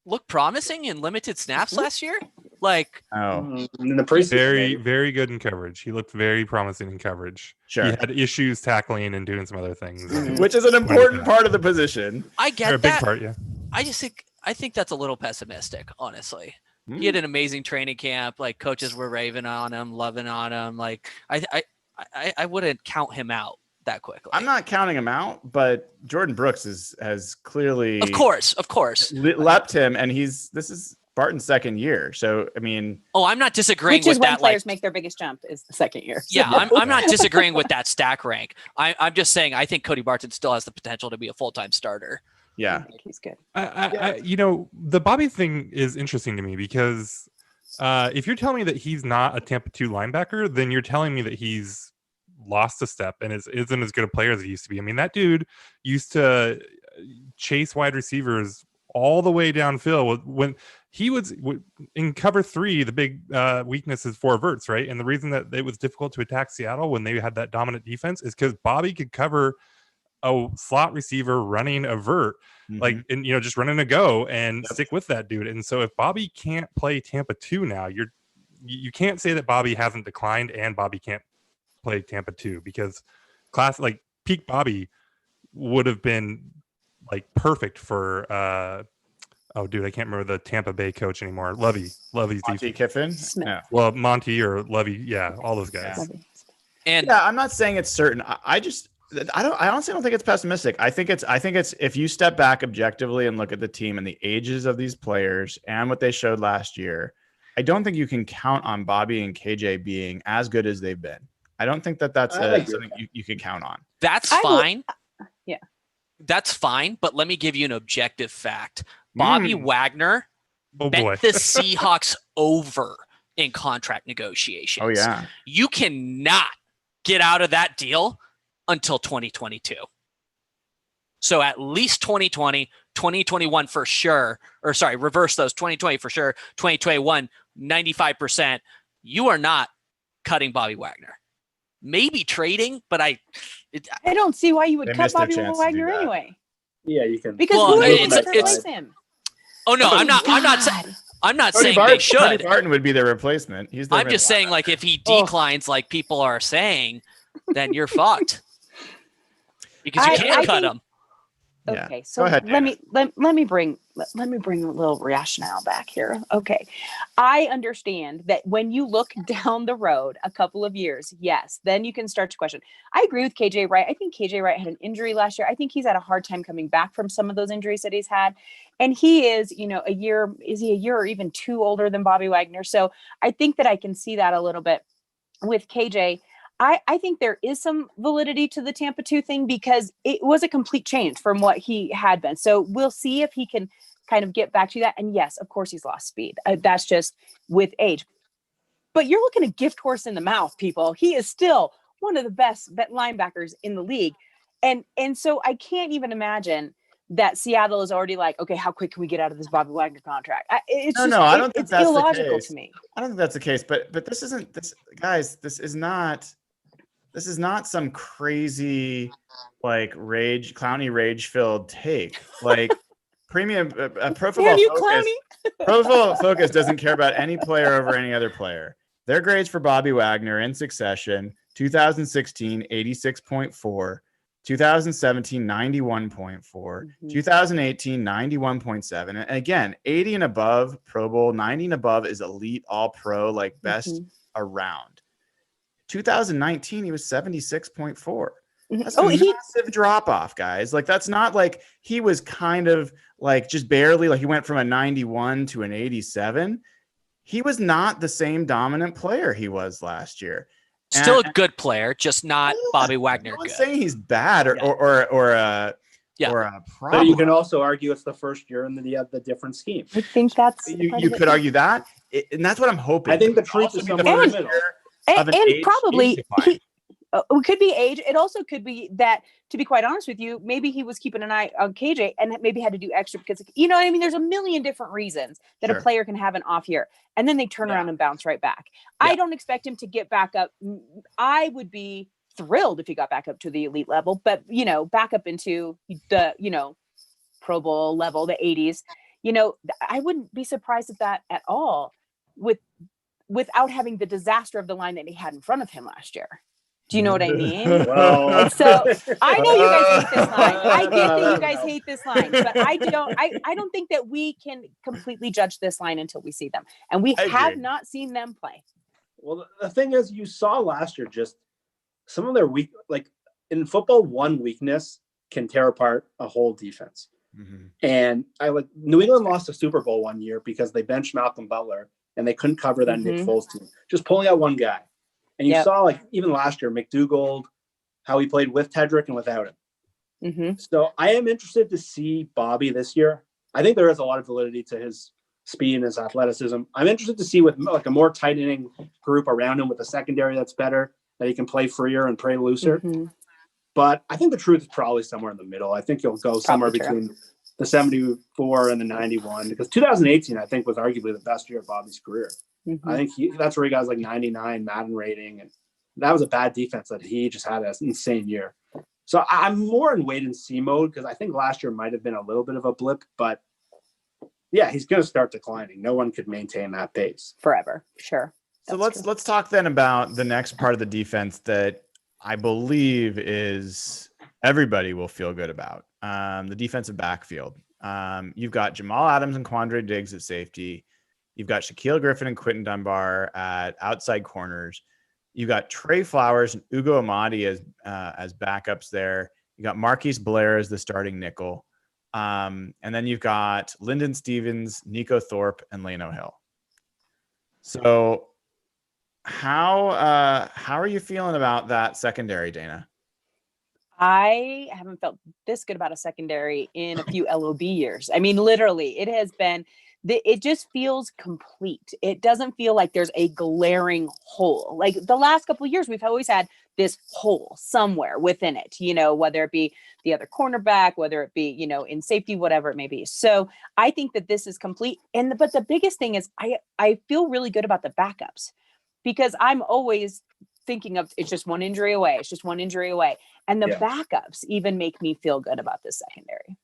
look promising in limited snaps last year? Like, In the preseason, Very, maybe. very good in coverage. He looked very promising in coverage. Sure. He had issues tackling and doing some other things. Which is an important part of the position. I Or a get big that. part, yeah. I think that's a little pessimistic, honestly. Hmm. He had an amazing training camp. Like, coaches were raving on him, loving on him. Like, I wouldn't count him out that quickly. I'm not counting him out, but Jordan Brooks has clearly, Of course. leapt him, and this is Barton's second year. So I mean, Oh, I'm not disagreeing Which is with when that. players Like, make their biggest jump is the second year. yeah, So- I'm not disagreeing with that stack rank. I'm just saying I think Cody Barton still has the potential to be a full-time starter. yeah, I think he's good. The Bobby thing is interesting to me because if you're telling me that he's not a Tampa 2 linebacker, then you're telling me that he's lost a step and isn't as good a player as he used to be. I mean, that dude used to chase wide receivers all the way downfield when he was in cover 3. The big weakness is for verts, right? And the reason that it was difficult to attack Seattle when they had that dominant defense is because Bobby could cover a slot receiver running a vert, like, and just running a go and stick with that dude. And so if Bobby can't play Tampa 2 now, you can't say that Bobby hasn't declined and Bobby can't play Tampa 2, because peak Bobby would have been like perfect for I can't remember the Tampa Bay coach anymore. Lovey's Monty defense. Kiffin. Smith. No. Well, Monty or Lovey, yeah, all those guys. Yeah. And Yeah, I'm not saying it's certain. I honestly don't think it's pessimistic. I think it's if you step back objectively and look at the team and the ages of these players and what they showed last year, I don't think you can count on Bobby and KJ being as good as they've been. I don't think that's something you can count on. that's fine. Yeah. That's fine, but let me give you an objective fact. Bobby Wagner Oh boy. bent the Seahawks over in contract negotiations. Oh yeah. You cannot get out of that deal until 2022. So at least 2020, 2021 for sure, or sorry, reverse those, 2020 for sure, 2021, 95%. You are not cutting Bobby Wagner. Maybe trading, but I don't see why you would They cut missed their Bobby chance to do Wagner that. anyway. Yeah, you can. Because Well, who is it's- to replace him? oh no, I'm not saying they should. Cody Barton would be their replacement. He's their I'm just saying, like, if he declines, like people are saying, then you're fucked. Because you can't cut him. Yeah. Okay, so Go ahead, let me bring a little rationale back here. Okay, I understand that when you look down the road a couple of years, yes, then you can start to question. I agree with KJ Wright. I think KJ Wright had an injury last year. I think he's had a hard time coming back from some of those injuries that he's had, and he is, a year or even 2 older than Bobby Wagner. So I think that I can see that a little bit with KJ. I think there is some validity to the Tampa 2 thing because it was a complete change from what he had been. So we'll see if he can kind of get back to that. And yes, of course, he's lost speed. That's just with age. But you're looking at gift horse in the mouth, people. He is still one of the best linebackers in the league. And so I can't even imagine that Seattle is already like, okay, how quick can we get out of this Bobby Wagner contract? I don't think that's illogical the case. to me. I don't think that's the case. But this isn't this, guys. This is not some crazy like Clowney rage filled take. Like premium Pro Football Focus. Pro Football Focus doesn't care about any player over any other player. Their grades for Bobby Wagner in succession: 2016, 86.4. 2017, 91.4, 2018, 91.7. And again, 80 and above Pro Bowl, 90 and above is elite all pro, like best around. 2019, he was 76.4. That's a massive drop off, guys. Like, that's not like he was kind of like just barely, like he went from a 91 to an 87. He was not the same dominant player he was last year. Still a good player, just not Bobby Wagner. No one's good. saying he's bad or a problem. But you can also argue it's the first year in the different scheme. I think that's You could argue that, and that's what I'm hoping. I think the truth is somewhere in the middle. And probably it could be age. It also could be that, to be quite honest with you, maybe he was keeping an eye on KJ and maybe had to do extra because, you know what I mean? There's a million different reasons that a player can have an off year and then they turn around and bounce right back. Yeah. I don't expect him to get back up. I would be thrilled if he got back up to the elite level, but, back up into the, Pro Bowl level, the 80s, I wouldn't be surprised at that at all. without having the disaster of the line that he had in front of him last year. Do you know what I mean? Well, And so I know you guys hate this line. I get that you guys hate this line, but I don't think that we can completely judge this line until we see them. And we have not seen them play. Well, the thing is, you saw last year just some of their weak, like in football, one weakness can tear apart a whole defense. Mm-hmm. And New England lost a Super Bowl one year because they benched Malcolm Butler and they couldn't cover that Nick Foles team, just pulling out one guy. And you saw, like, even last year, McDougald, how he played with Tedrick and without him. Mm-hmm. So I am interested to see Bobby this year. I think there is a lot of validity to his speed and his athleticism. I'm interested to see with like a more tightening group around him with a secondary that's better, that he can play freer and play looser. Mm-hmm. But I think the truth is probably somewhere in the middle. I think he'll go somewhere between the 74 and the 91, because 2018, I think, was arguably the best year of Bobby's career. Mm-hmm. I think that's where he got like 99 Madden rating. And that was a bad defense that he just had an insane year. So I'm more in wait and see mode, because I think last year might have been a little bit of a blip, but yeah, he's going to start declining. No one could maintain that pace forever. Sure. So let's talk then about the next part of the defense that I believe is everybody will feel good about. The defensive backfield. You've got Jamal Adams and Quandre Diggs at safety. You've got Shaquille Griffin and Quentin Dunbar at outside corners. You've got Trey Flowers and Ugo Amadi as backups there. You got Marquise Blair as the starting nickel. And then you've got Lyndon Stevens, Nico Thorpe, and Lano Hill. So how are you feeling about that secondary, Dana? I haven't felt this good about a secondary in a few LOB years. I mean, literally, it has been, it just feels complete. It doesn't feel like there's a glaring hole. Like the last couple of years, we've always had this hole somewhere within it, whether it be the other cornerback, whether it be, in safety, whatever it may be. So I think that this is complete. But the biggest thing is I feel really good about the backups, because I'm always thinking of it's just one injury away. It's just one injury away. And the backups even make me feel good about this secondary.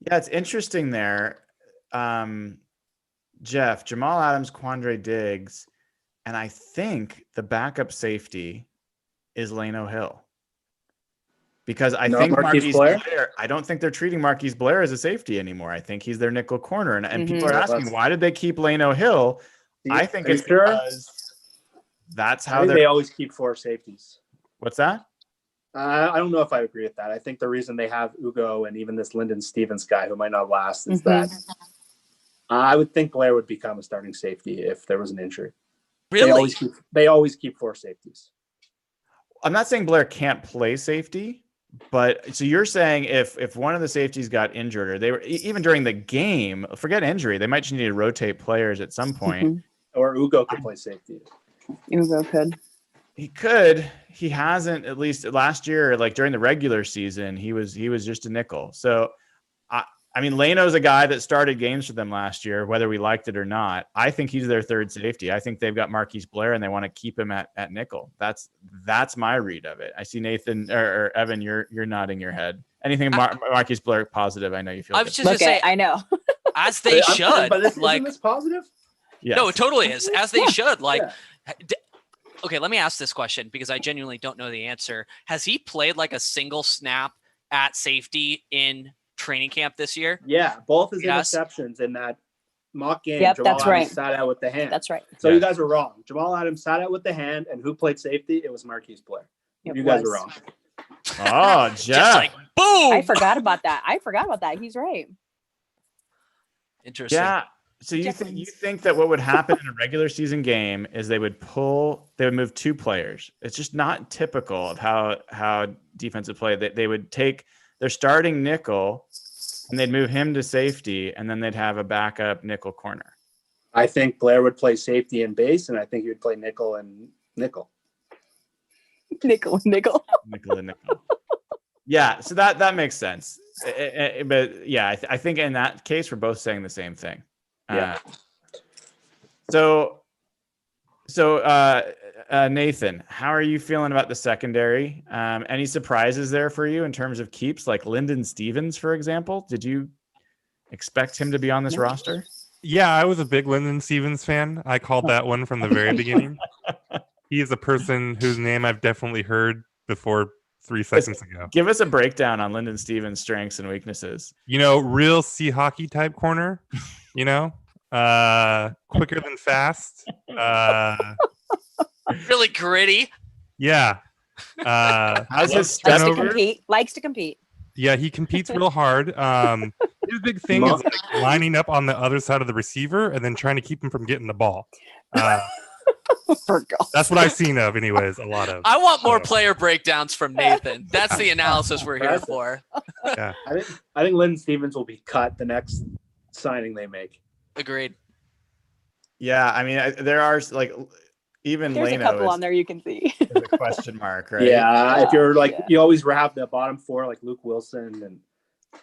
Yeah, it's interesting there. Jeff, Jamal Adams, Quandre Diggs, and I think the backup safety is Lano Hill. Because I think Marquise Blair, I don't think they're treating Marquise Blair as a safety anymore. I think he's their nickel corner. And people are asking, why did they keep Lano Hill? I think it's because that's how they always keep four safeties. What's that? I don't know if I agree with that. I think the reason they have Ugo and even this Lyndon Stevens guy who might not last is that I would think Blair would become a starting safety if there was an injury. Really? They always keep four safeties. I'm not saying Blair can't play safety, but so you're saying if one of the safeties got injured, or they were even during the game, forget injury, they might just need to rotate players at some point. Or Ugo could play safety. Ugo could. He could. He hasn't, at least last year, like during the regular season, he was just a nickel. So, I mean, Lano's a guy that started games for them last year, whether we liked it or not. I think he's their third safety. I think they've got Marquise Blair and they want to keep him at nickel. That's my read of it. I see Nathan or Evan, you're nodding your head. Anything Marquise Blair positive? I know you feel. I was just gonna say, I know, as they should. But isn't this positive? Yes. No, it totally is. As they should. Okay, let me ask this question because I genuinely don't know the answer. Has he played like a single snap at safety in training camp this year? Yeah, both his interceptions in that mock game. Yep, Jamal that's Adams right. sat out with the hand. That's right. So you guys are wrong. Jamal Adams sat out with the hand, and who played safety? It was Marquise Blair. You guys are wrong. Oh, Jeff. Just like boom. I forgot about that. He's right. Interesting. Yeah. So you think that what would happen in a regular season game is they would move two players. It's just not typical of how defensive play. They would take their starting nickel and they'd move him to safety, and then they'd have a backup nickel corner. I think Blair would play safety and base, and I think he would play nickel and nickel. Nickel. Nickel and nickel. Yeah, so that makes sense. But yeah, I think in that case, we're both saying the same thing. Yeah. So Nathan, how are you feeling about the secondary? Any surprises there for you in terms of keeps, like Lyndon Stevens, for example? Did you expect him to be on this roster? Yeah, I was a big Lyndon Stevens fan. I called that one from the very beginning. He is a person whose name I've definitely heard before 3 seconds ago. Give us a breakdown on Lyndon Stevens' strengths and weaknesses. Real sea hockey type corner. Quicker than fast. Really gritty. Yeah. How's his turnover? Likes to compete. Yeah, he competes real hard. His big thing is like lining up on the other side of the receiver and then trying to keep him from getting the ball. That's what I've seen of, anyways. A lot of. I want more player breakdowns from Nathan. That's the analysis we're here for. Yeah. I think Lyndon Stevens will be cut the next signing they make. Agreed. Yeah, I mean, there are like even there's Leno a couple is, on there you can see. is a question mark, right? Yeah, if you're like you always have the bottom four like Luke Wilson and.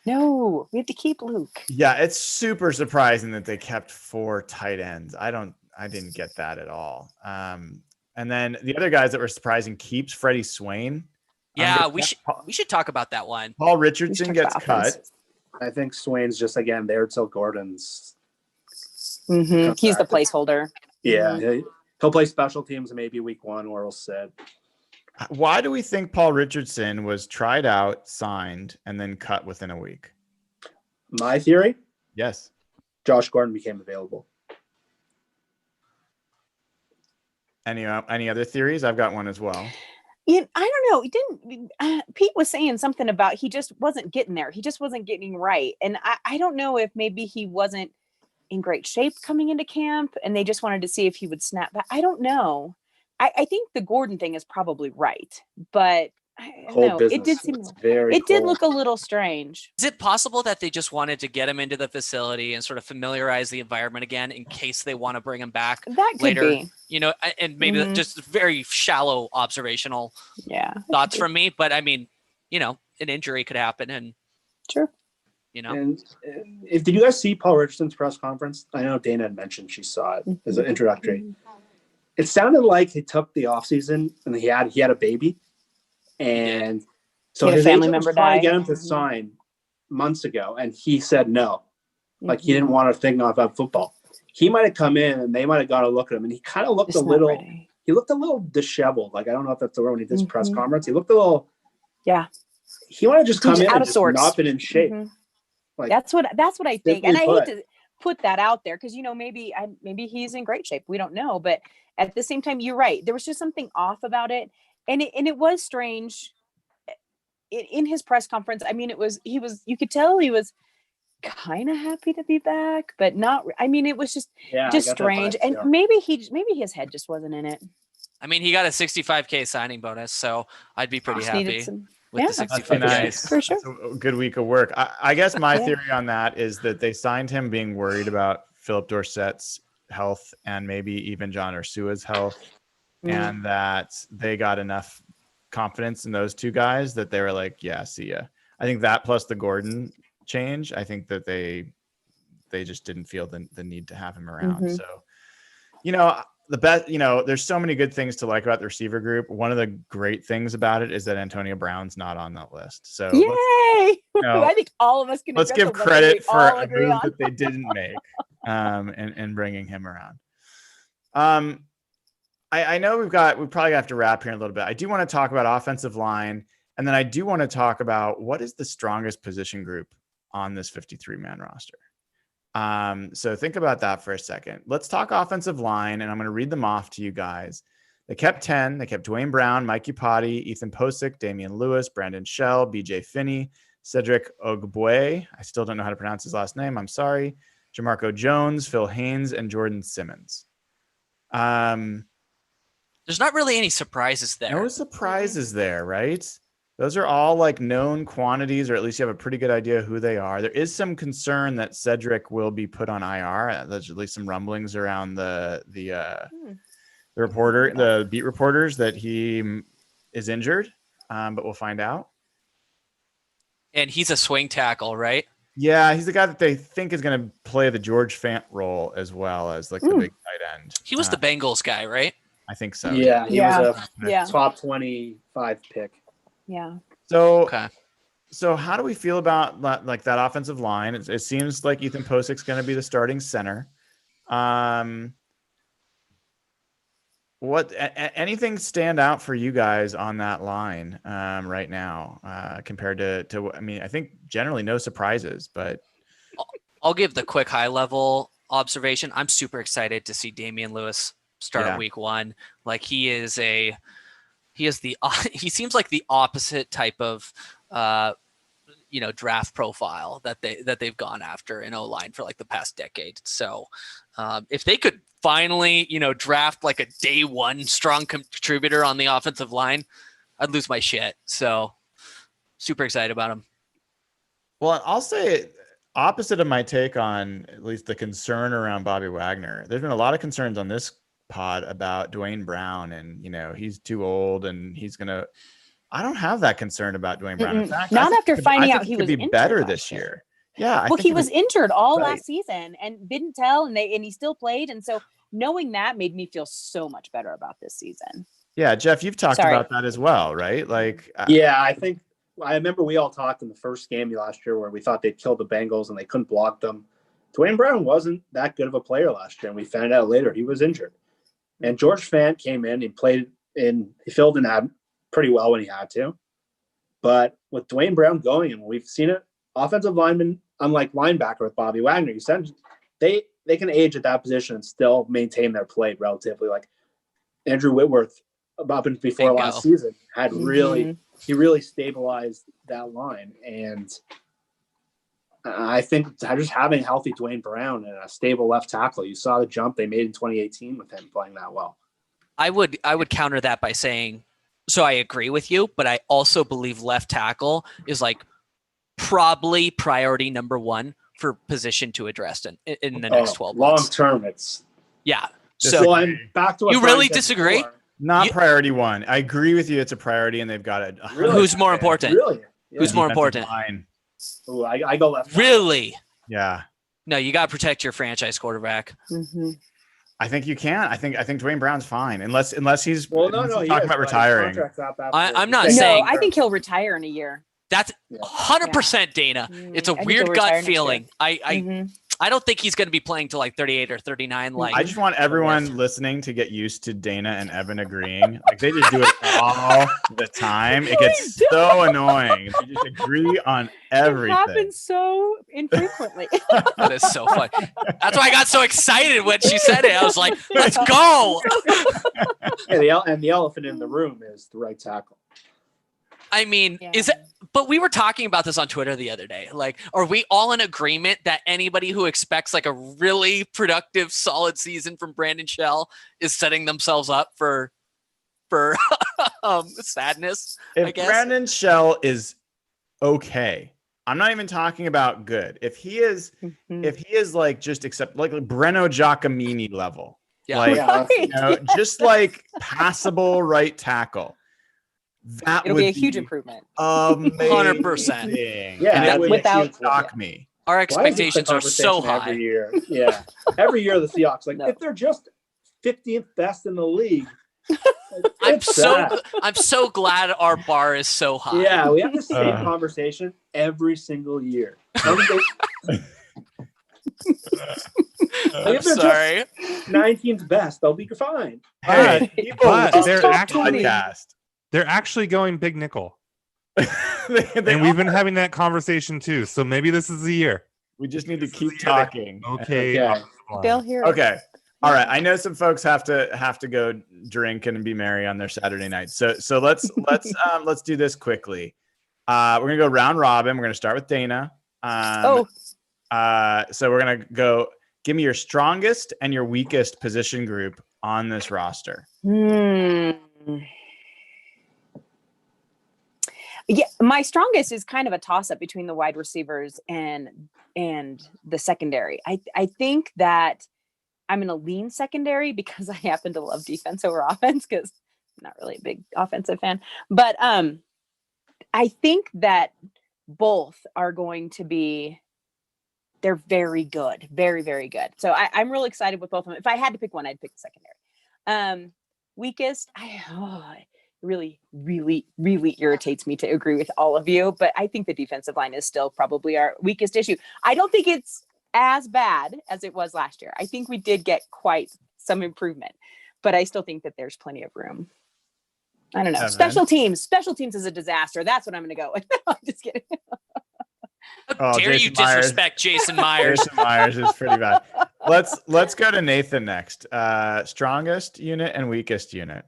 No, we have to keep Luke. Yeah, it's super surprising that they kept 4 tight ends. I didn't get that at all. And then the other guys that were surprising keeps Freddie Swain. Yeah, we should talk about that one. Paul Richardson gets cut. I think Swain's just again there till Gordon's. Mm-hmm. He's the placeholder. Yeah, he'll play special teams maybe week 1 or he'll sit. Why do we think Paul Richardson was tried out, signed, and then cut within a week? My theory? Yes. Josh Gordon became available. Any other theories? I've got one as well. I don't know. He didn't. Pete was saying something about he just wasn't getting there. He just wasn't getting right. And I don't know if maybe he wasn't in great shape coming into camp and they just wanted to see if he would snap back. I don't know. I think the Gordon thing is probably right, but I don't know. It did seem did look a little strange. Is it possible that they just wanted to get him into the facility and sort of familiarize the environment again in case they want to bring him back that could later? Be. And maybe just very shallow observational thoughts from me. But I mean, an injury could happen, and sure. And did you guys see Paul Richardson's press conference? I know Dana had mentioned she saw it as an introductory. It sounded like he took the off season and he had a baby, and so his family member tried to get him to sign months ago, and he said no, like he didn't want to think about football. He might have come in and they might have got a look at him, and he kind of looked a little. He looked a little disheveled. Like I don't know if that's the word when he did his press conference. He looked a little. Yeah. He wanted to just come in and just not been in shape. Like that's what I think, and I hate to put that out there because maybe he's in great shape. We don't know, but at the same time, you're right. There was just something off about it, and it was strange. In his press conference, I mean, you could tell he was kind of happy to be back, but not. I mean, it was just strange, and maybe his head just wasn't in it. I mean, he got a $65K signing bonus, so I'd be pretty happy. With the 65 nice. For sure. That's a good week of work. I guess my theory on that is that they signed him being worried about Philip Dorsett's health and maybe even John Ursua's health, and that they got enough confidence in those two guys that they were like, yeah, see ya. I think that plus the Gordon change, I think that they just didn't feel the need to have him around. So, the best, there's so many good things to like about the receiver group. One of the great things about it is that Antonio Brown's not on that list. So yay! I think all of us can. Let's give credit for a move that they didn't make, and bringing him around. I know we probably have to wrap here in a little bit. I do want to talk about offensive line, and then I do want to talk about what is the strongest position group on this 53-man roster. So think about that for a second. Let's talk offensive line, and I'm going to read them off to you guys. They kept 10. They kept Dwayne Brown, Mike Iupati, Ethan Posick, Damian Lewis, Brandon Shell, BJ Finney, Cedric Ogbuey. I still don't know how to pronounce his last name. I'm sorry. Jamarco Jones, Phil Haynes, and Jordan Simmons. There's not really any surprises there. No surprises there, right? Those are all like known quantities, or at least you have a pretty good idea who they are. There is some concern that Cedric will be put on IR. There's at least some rumblings around the beat reporters that he is injured, but we'll find out. And he's a swing tackle, right? Yeah, he's the guy that they think is going to play the George Fant role as well as like the big tight end. He was the Bengals guy, right? I think so. Yeah, he was a top 25 pick. Yeah. So So how do we feel about like that offensive line? It seems like Ethan Posic's going to be the starting center. Anything stand out for you guys on that line right now compared to? I mean, I think generally no surprises, but I'll give the quick high level observation. I'm super excited to see Damian Lewis start week 1. Like he seems like the opposite type of draft profile that they've gone after in O-line for like the past decade. So if they could finally draft like a day 1 strong contributor on the offensive line, I'd lose my shit. So super excited about him. Well, I'll say opposite of my take on at least the concern around Bobby Wagner. There's been a lot of concerns on this pod about Dwayne Brown, and he's too old and he's gonna. I don't have that concern about Dwayne Brown. In fact, not after finding out he was be better this year. Yeah, well, he was injured all last season and didn't tell, and he still played, and so knowing that made me feel so much better about this season. Yeah, Jeff, you've talked about that as well, right? Like, I remember we all talked in the first game last year where we thought they'd kill the Bengals and they couldn't block them. Dwayne Brown wasn't that good of a player last year, and we found out later he was injured. And George Fant came in, he filled in pretty well when he had to. But with Dwayne Brown going, and we've seen it, offensive linemen, unlike linebacker with Bobby Wagner, they can age at that position and still maintain their play relatively. Like Andrew Whitworth, up and before last season, had he really stabilized that line. And I think just having a healthy Dwayne Brown and a stable left tackle, you saw the jump they made in 2018 with him playing that well. I would counter that by saying, so I agree with you, but I also believe left tackle is like probably priority number 1 for position to address in the next 12 months. Long term, it's So I'm back to what you really disagree? Before. Not priority 1. I agree with you. It's a priority, and they've got it. Really? Who's more important? Really? Yeah. Who's more important? Ooh, I go left. Really? Yeah. No, you got to protect your franchise quarterback. Mm-hmm. I think you can. I think Dwayne Brown's fine, unless he's talking about retiring. I'm not saying. I think he'll retire in a year. That's 100% Dana. It's a weird gut feeling. I don't think he's going to be playing till like 38 or 39. Like I just want everyone listening to get used to Dana and Evan agreeing. Like they just do it all the time. It gets so annoying. They just agree on everything. It happens so infrequently. That is so funny. That's why I got so excited when she said it. I was like, let's go. And the elephant in the room is the right tackle. I mean, but we were talking about this on Twitter the other day. Like, are we all in agreement that anybody who expects like a really productive, solid season from Brandon Shell is setting themselves up for sadness? If Brandon Shell is okay, I'm not even talking about good. If he is like just like Breno Giacomini level, just like passable right tackle. That it'll would be a huge improvement. 100%. Yeah, and it would shock me. Our expectations are so high. Every year. Yeah. Every year the Seahawks, if they're just 15th best in the league. I'm so glad our bar is so high. Yeah, we have the same conversation every single year. I'm sorry. 19th best, they'll be fine. Hey, they're actually going big nickel. And we've been having that conversation too. So maybe this is the year. We just need to keep talking. Okay. They'll hear it. Okay. All right. I know some folks have to go drink and be merry on their Saturday night. So let's do this quickly. We're gonna go round robin. We're gonna start with Dana. So we're gonna go. Give me your strongest and your weakest position group on this roster. Yeah, my strongest is kind of a toss-up between the wide receivers and the secondary. I think that I'm going to lean secondary because I happen to love defense over offense because I'm not really a big offensive fan. But I think that both are going to be – they're very good, very, very good. So I'm really excited with both of them. If I had to pick one, I'd pick the secondary. Weakest, really, really, really irritates me to agree with all of you. But I think the defensive line is still probably our weakest issue. I don't think it's as bad as it was last year. I think we did get quite some improvement, but I still think that there's plenty of room. I don't know. Evan? Special teams is a disaster. That's what I'm going to go with. I'm just kidding. How dare you Jason Myers. disrespect Jason Myers? Jason Myers is pretty bad. Let's go to Nathan next. Strongest unit and weakest unit.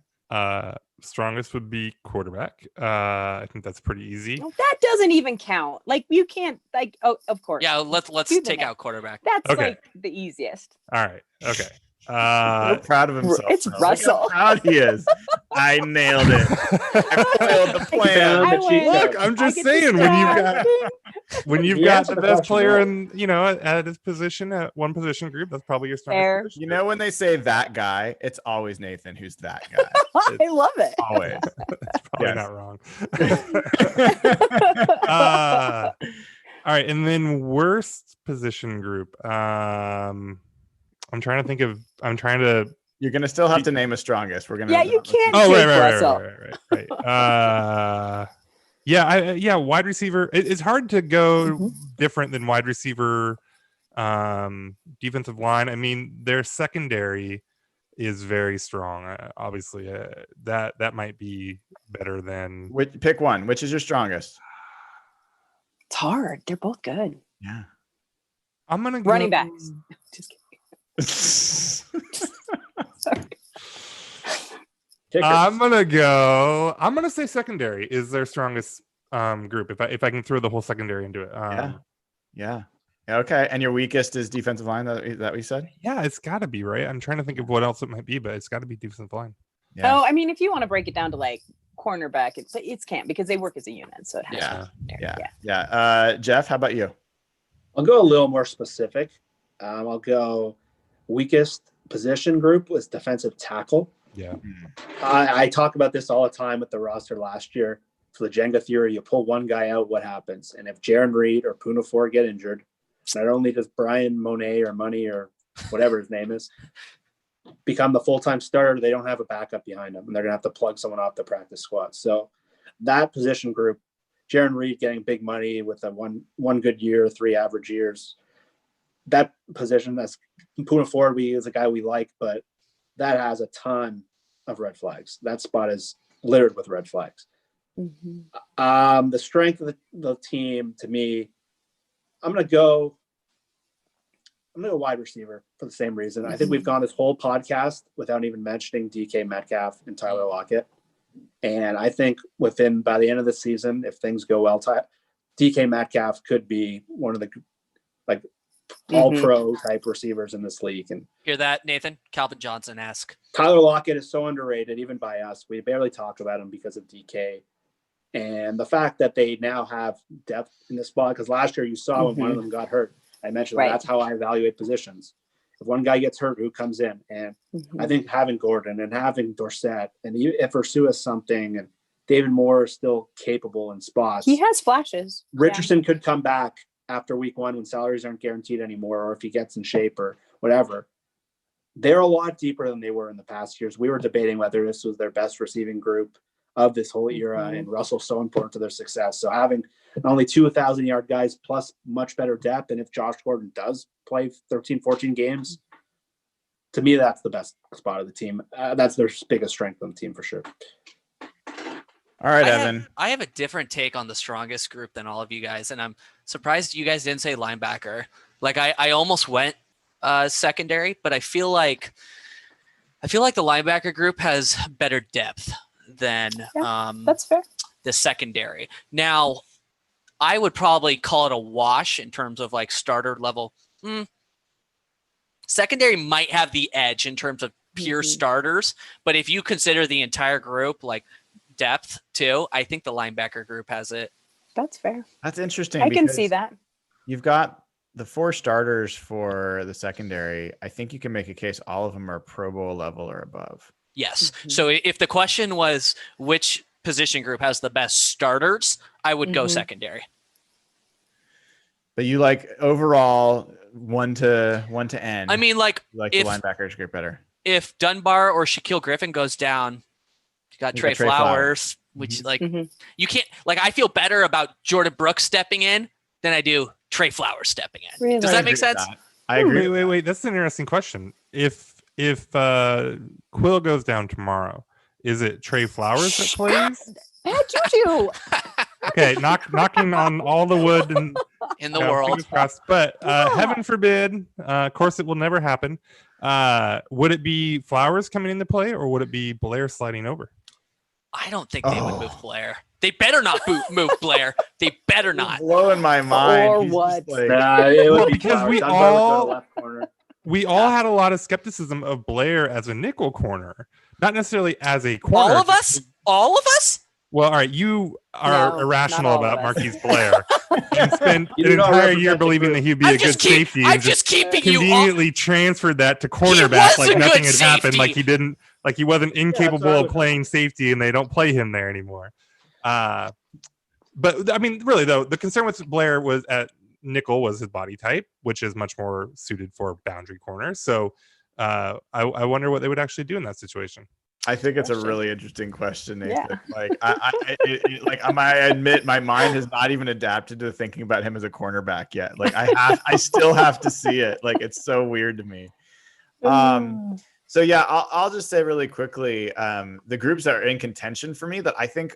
Strongest would be quarterback. I think that's pretty easy. Well, that doesn't even count. Like you can't like. Oh, of course. Yeah, let's Do the take next. out quarterback. That's Okay. like the easiest. All right. Okay. So proud of himself. It's Look how Russell. proud he is. I nailed it. I foiled the plan. I win. Look, I'm just I get to saying start. when you've You got answered the the best question player right. in at his position at one position group, that's probably your strongest Fair. position You group. know when they say that guy, it's always Nathan who's that guy. I love it. Always. That's probably Yes. not wrong. All right, and then worst position group. I'm trying to. You're gonna still have to name a strongest. We're gonna. Yeah, you can't. Oh, Jake right. Russell. Yeah, wide receiver. It's hard to go Mhm. different than wide receiver, defensive line. I mean, their secondary is very strong. Obviously, that might be better than. Pick one. Which is your strongest? It's hard. They're both good. Yeah. I'm gonna Running go, backs. Just kidding. Kickers. I'm gonna say secondary is their strongest group. If I can throw the whole secondary into it. Yeah. Okay. And your weakest is defensive line. That what you said? Yeah, it's got to be right. I'm trying to think of what else it might be, but it's got to be defensive line. Yeah. Oh, I mean, if you want to break it down to like cornerback, it's can't because they work as a unit, so it has. Yeah. to be Yeah. there. Yeah. Jeff, how about you? I'll go a little more specific. I'll go weakest position group was defensive tackle. Yeah. I talk about this all the time with the roster last year. For the Jenga theory, you pull one guy out, what happens? And if Jaron Reed or Puna Ford get injured, not only does Brian Monet or Money or whatever his name is become the full-time starter, they don't have a backup behind them, and they're going to have to plug someone off the practice squad. So that position group, Jaron Reed getting big money with a one good year, 3 average years. That position, that's Puna Ford, is a guy we like, but that has a ton of red flags. That spot is littered with red flags. Mhm. The strength of the team, to me, I'm gonna go wide receiver for the same reason. I think we've gone this whole podcast without even mentioning DK Metcalf and Tyler Lockett. And I think by the end of the season, if things go well, DK Metcalf could be one of the like all pro type receivers in this league. And Hear that, Nathan? Calvin Johnson-esque. Tyler Lockett is so underrated, even by us. We barely talk about him because of DK. And the fact that they now have depth in the spot, because last year you saw when one of them got hurt. I mentioned Right. that's how I evaluate positions. If one guy gets hurt, who comes in? And I think having Gordon and having Dorsett, and if Ursua is something, and David Moore is still capable in spots. He has flashes. Richardson could come back after week 1 when salaries aren't guaranteed anymore, or if he gets in shape or whatever. They're a lot deeper than they were in the past years. We were debating whether this was their best receiving group of this whole era, and Russell's so important to their success. So having not only 2,000-yard guys plus much better depth, and if Josh Gordon does play 13, 14 games, to me, that's the best spot of the team. That's their biggest strength on the team for sure. All right, Evan. I have a different take on the strongest group than all of you guys, and I'm surprised you guys didn't say linebacker. Like I almost went secondary, but I feel like the linebacker group has better depth than That's fair. the secondary. Now, I would probably call it a wash in terms of like starter level. Secondary might have the edge in terms of pure starters, but if you consider the entire group like depth too, I think the linebacker group has it. That's fair. That's interesting. I can because see that. You've got the 4 starters for the secondary. I think you can make a case all of them are Pro Bowl level or above. Yes. So if the question was which position group has the best starters, I would go secondary. But you like overall one to end. I mean, like you like if the linebackers group better. if Dunbar or Shaquille Griffin goes down, you got He's Trey got Trey Flowers, which like you can't like. I feel better about Jordan Brooks stepping in than I do Trey Flowers stepping in. Really? Does I that agree make with sense? that. I agree. Wait. That's an interesting question. If Quill goes down tomorrow, is it Trey Flowers that plays? Bad juju. Okay, knocking on all the wood In the world. fingers crossed. But heaven forbid, of course it will never happen. Would it be Flowers coming into play, or would it be Blair sliding over? I don't think they would move Blair. They better not move Blair. They better not. Blowing my mind. Or He's what? just like- It would Well, be because Flowers. we Dunbar would go to all- left corner. We all had a lot of skepticism of Blair as a nickel corner, not necessarily as a corner. All of us? All of us? Well, all right, you are No, irrational not all about of us. Marquise Blair. You spent You an do not entire represent year the believing group. that he'd be a good safety, I'm and just keeping you on. conveniently transferred that to was cornerback a like nothing good had happened, like safety. he didn't, like he wasn't incapable what I of would- playing safety, and they don't play him there anymore. But I mean, really though, the concern with Blair was at nickel was his body type, which is much more suited for boundary corners. So I wonder what they would actually do in that situation. I think it's a Question. really interesting question, Nathan. Yeah. Like, I admit my mind has not even adapted to thinking about him as a cornerback yet. Like, I still have to see it. Like, it's so weird to me. So yeah, I'll just say really quickly, the groups that are in contention for me that I think,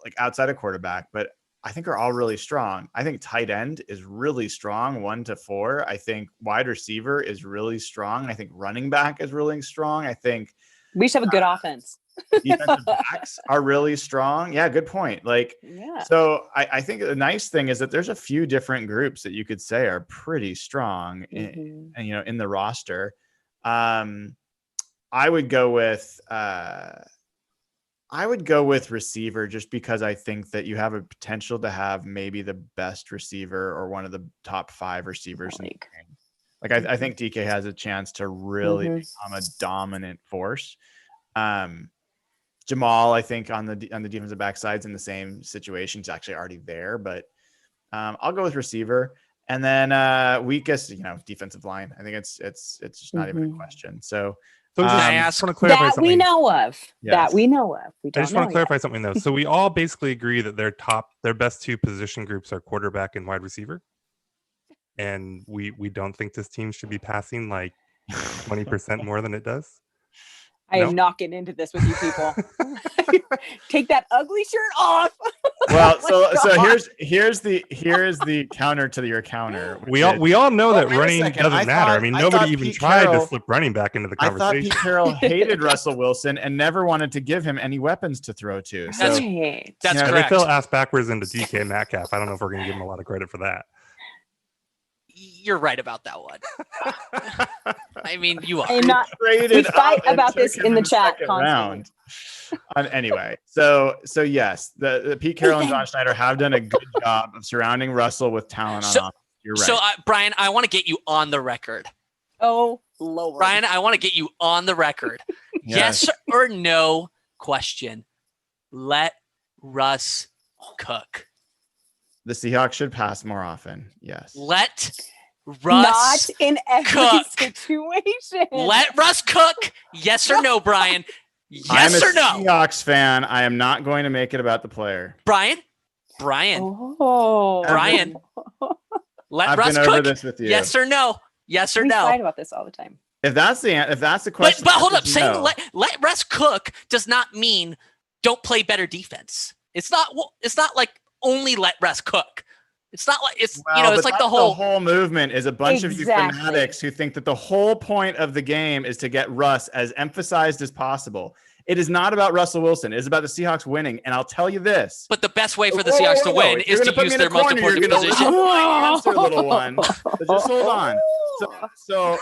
like outside of quarterback, but I think are all really strong. I think tight end is really strong, 1 to 4. I think wide receiver is really strong. I think running back is really strong. I think We should have a good offense. defensive backs are really strong. Yeah, good point. Like, Yeah. so I think the nice thing is that there's a few different groups that you could say are pretty strong, Mhm. and in the roster. I would go with receiver just because I think that you have a potential to have maybe the best receiver or one of the top 5 receivers in the Like. game. Like I think DK has a chance to really Mhm. become a dominant force. Jamal, I think on the defensive backside's in the same situation. He's actually already there, but I'll go with receiver. And then weakest, defensive line. I think it's just not even a Mhm. question. So So Can I I ask- just want to clarify That something. we know of. Yes. That we know of. We I don't just know want to yet. clarify something though. So we all basically agree that their best 2 position groups are quarterback and wide receiver. And we don't think this team should be passing like 20% more than it does. I No? am not getting into this with you people. Take that ugly shirt off. well, Oh my so God. here's the counter to your counter. which We is- all know that wait a running second. doesn't I matter. I thought- mean, I nobody thought even Pete tried Carroll- to slip running back into the I thought conversation. Pete Carroll hated Russell Wilson and never wanted to give him any weapons to throw to. So That's- Right. That's Yeah, They correct. fell ass backwards into DK Metcalf. I don't know if we're going to give him a lot of credit for that. You're right about that one. I mean, you I are. am not. traded We fight up and about took this him in the chat second constantly. round. Anyway, so yes, the Pete Carroll and John Schneider have done a good job of surrounding Russell with talent on So- offense. You're right. So, Brian, I want to get you on the record. Oh Lord. Brian, I want to get you on the record. Yes or no question. Let Russ cook. The Seahawks should pass more often. Yes. Let Not Russ in every cook. situation. let Russ cook. Yes or no, Brian? I'm Yes a or no? Seahawks fan. I am not going to make it about the player. Brian, Oh. Brian. let I've Russ been over cook. this with you. Yes or no? Yes or We no? fight about this all the time. If that's the question. But hold the up, answer is saying no. let Russ cook does not mean don't play better defense. It's not like only let Russ cook. It's not like it's Well, it's but like the that's whole movement is a bunch of you Exactly. fanatics who think that the whole point of the game is to get Russ as emphasized as possible. It is not about Russell Wilson. It is about the Seahawks winning. And I'll tell you this. but the best way for the Whoa, whoa, Seahawks to whoa. win If you're is to gonna put use me in their a most corner, you're important gonna position. listen to my answer, little one. So just hold on. So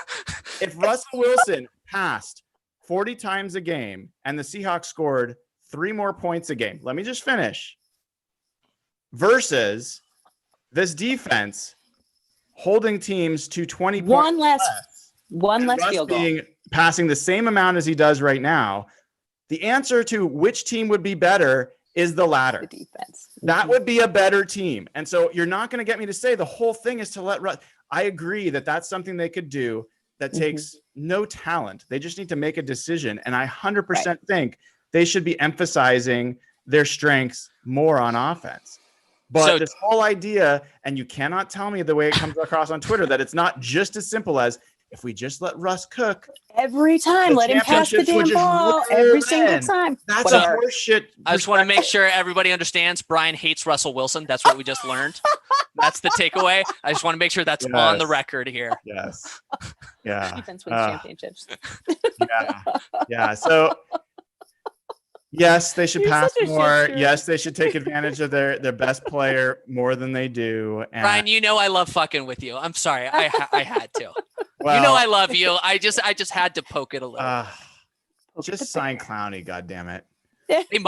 if Russell Wilson passed 40 times a game and the Seahawks scored 3 more points a game, let me just finish. Versus this defense holding teams to 20 points One less and Russ field goal. passing the same amount as he does right now. The answer to which team would be better is the latter. The defense. That would be a better team. And so you're not going to get me to say the whole thing is to let Russ. I agree that that's something they could do that takes no talent. They just need to make a decision. And I 100% think they should be emphasizing their strengths more on offense. But So- this whole idea, and you cannot tell me the way it comes across on Twitter, that it's not just as simple as if we just let Russ cook. Every time, The let him pass the championships would damn just ball roll every single in. time. That's Whatever. a horseshit. I just want to make sure everybody understands Brian hates Russell Wilson. That's what we just learned. That's the takeaway. I just want to make sure that's on the Yes. record here. Yes. Yeah. Defense wins championships. Yeah. So yes, they should You're pass such a more. shitster. Yes, they should take advantage of their best player more than they do. And, Brian, you know I love fucking with you. I'm sorry. I had to. well, You know I love you. I just had to poke it a little. just sign Clowney, goddammit. They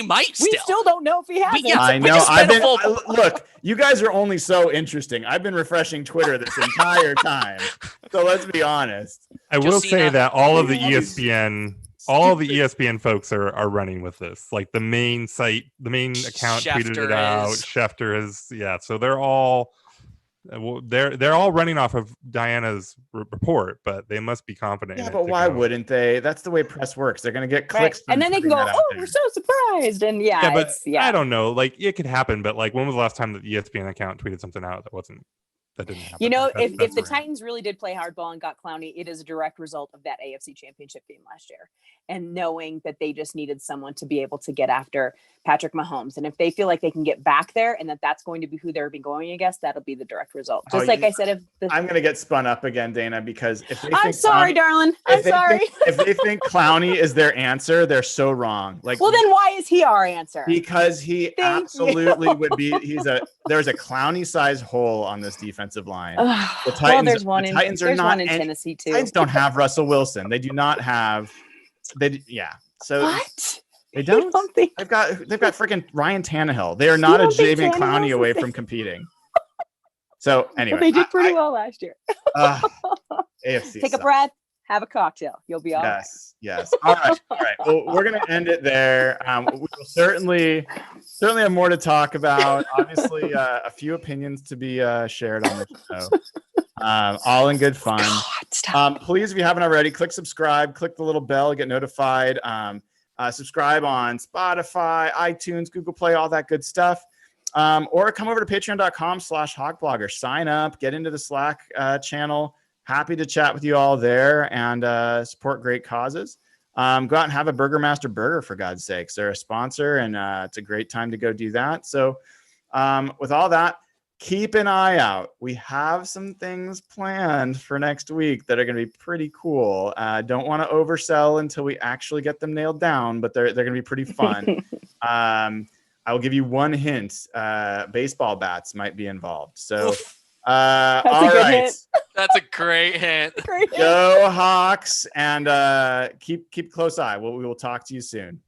might We still don't know if he has it. Yeah, I we know. just spent a full- Look, you guys are only so interesting. I've been refreshing Twitter this entire time. So let's be honest. I will say Josina. that all of the All these ESPN folks are running with this. Like the main site, the main account tweeted Schefter it out. is. Schefter is, so they're all running off of Diana's report, but they must be confident. Yeah, in it but to why go. wouldn't they? That's the way press works. They're going to get Right. clicks. And from then they can putting go, that out oh, there. we're so surprised. And Yeah, but it's I don't know. Like it could happen, but like when was the last time that the ESPN account tweeted something out that didn't happen? You know, That's- if that's the right. Titans really did play hardball and got Clowney, it is a direct result of that AFC Championship game last year. And knowing that they just needed someone to be able to get after Patrick Mahomes. And if they feel like they can get back there and that's going to be who they're going against, that'll be the direct result. Oh, Just like you- I said, I'm going to get spun up again, Dana, because if they I'm think sorry, Clowney, darling. I'm if they sorry. think- if they think Clowney is their answer, they're so wrong. Like, Well, then why is he our answer? because he Thank absolutely you. would be. There's a Clowney-sized hole on this defensive line. Ugh. The Well, Titans- there's one the in Titans are there's not one in any- Tennessee too. Titans don't have Russell Wilson. They do not have. So What? they You don't. don't think? They've got freaking Ryan Tannehill. They are not a don't think Javian Clowney Tannehill's away the from competing. So anyway, Well, they did pretty well last year. AFC. Take a sucks. breath, have a cocktail. You'll be all right. Yes. All right. Well, we're gonna end it there. We will certainly have more to talk about. Obviously, a few opinions to be shared on this show. All in good fun. God, stop. Please, if you haven't already, click subscribe, click the little bell, get notified. Subscribe on Spotify, iTunes, Google Play, all that good stuff. Or come over to patreon.com/hawkblogger. Sign up, get into the Slack channel. Happy to chat with you all there and support great causes. Go out and have a Burgermaster burger, for God's sakes. They're a sponsor, and it's a great time to go do that. So with all that, keep an eye out. We have some things planned for next week that are going to be pretty cool. Don't want to oversell until we actually get them nailed down, but they're going to be pretty fun. I will give you one hint. Baseball bats might be involved. So, a all good right. hint. That's a great hint. Great. Go Hawks, and keep close eye. We will talk to you soon.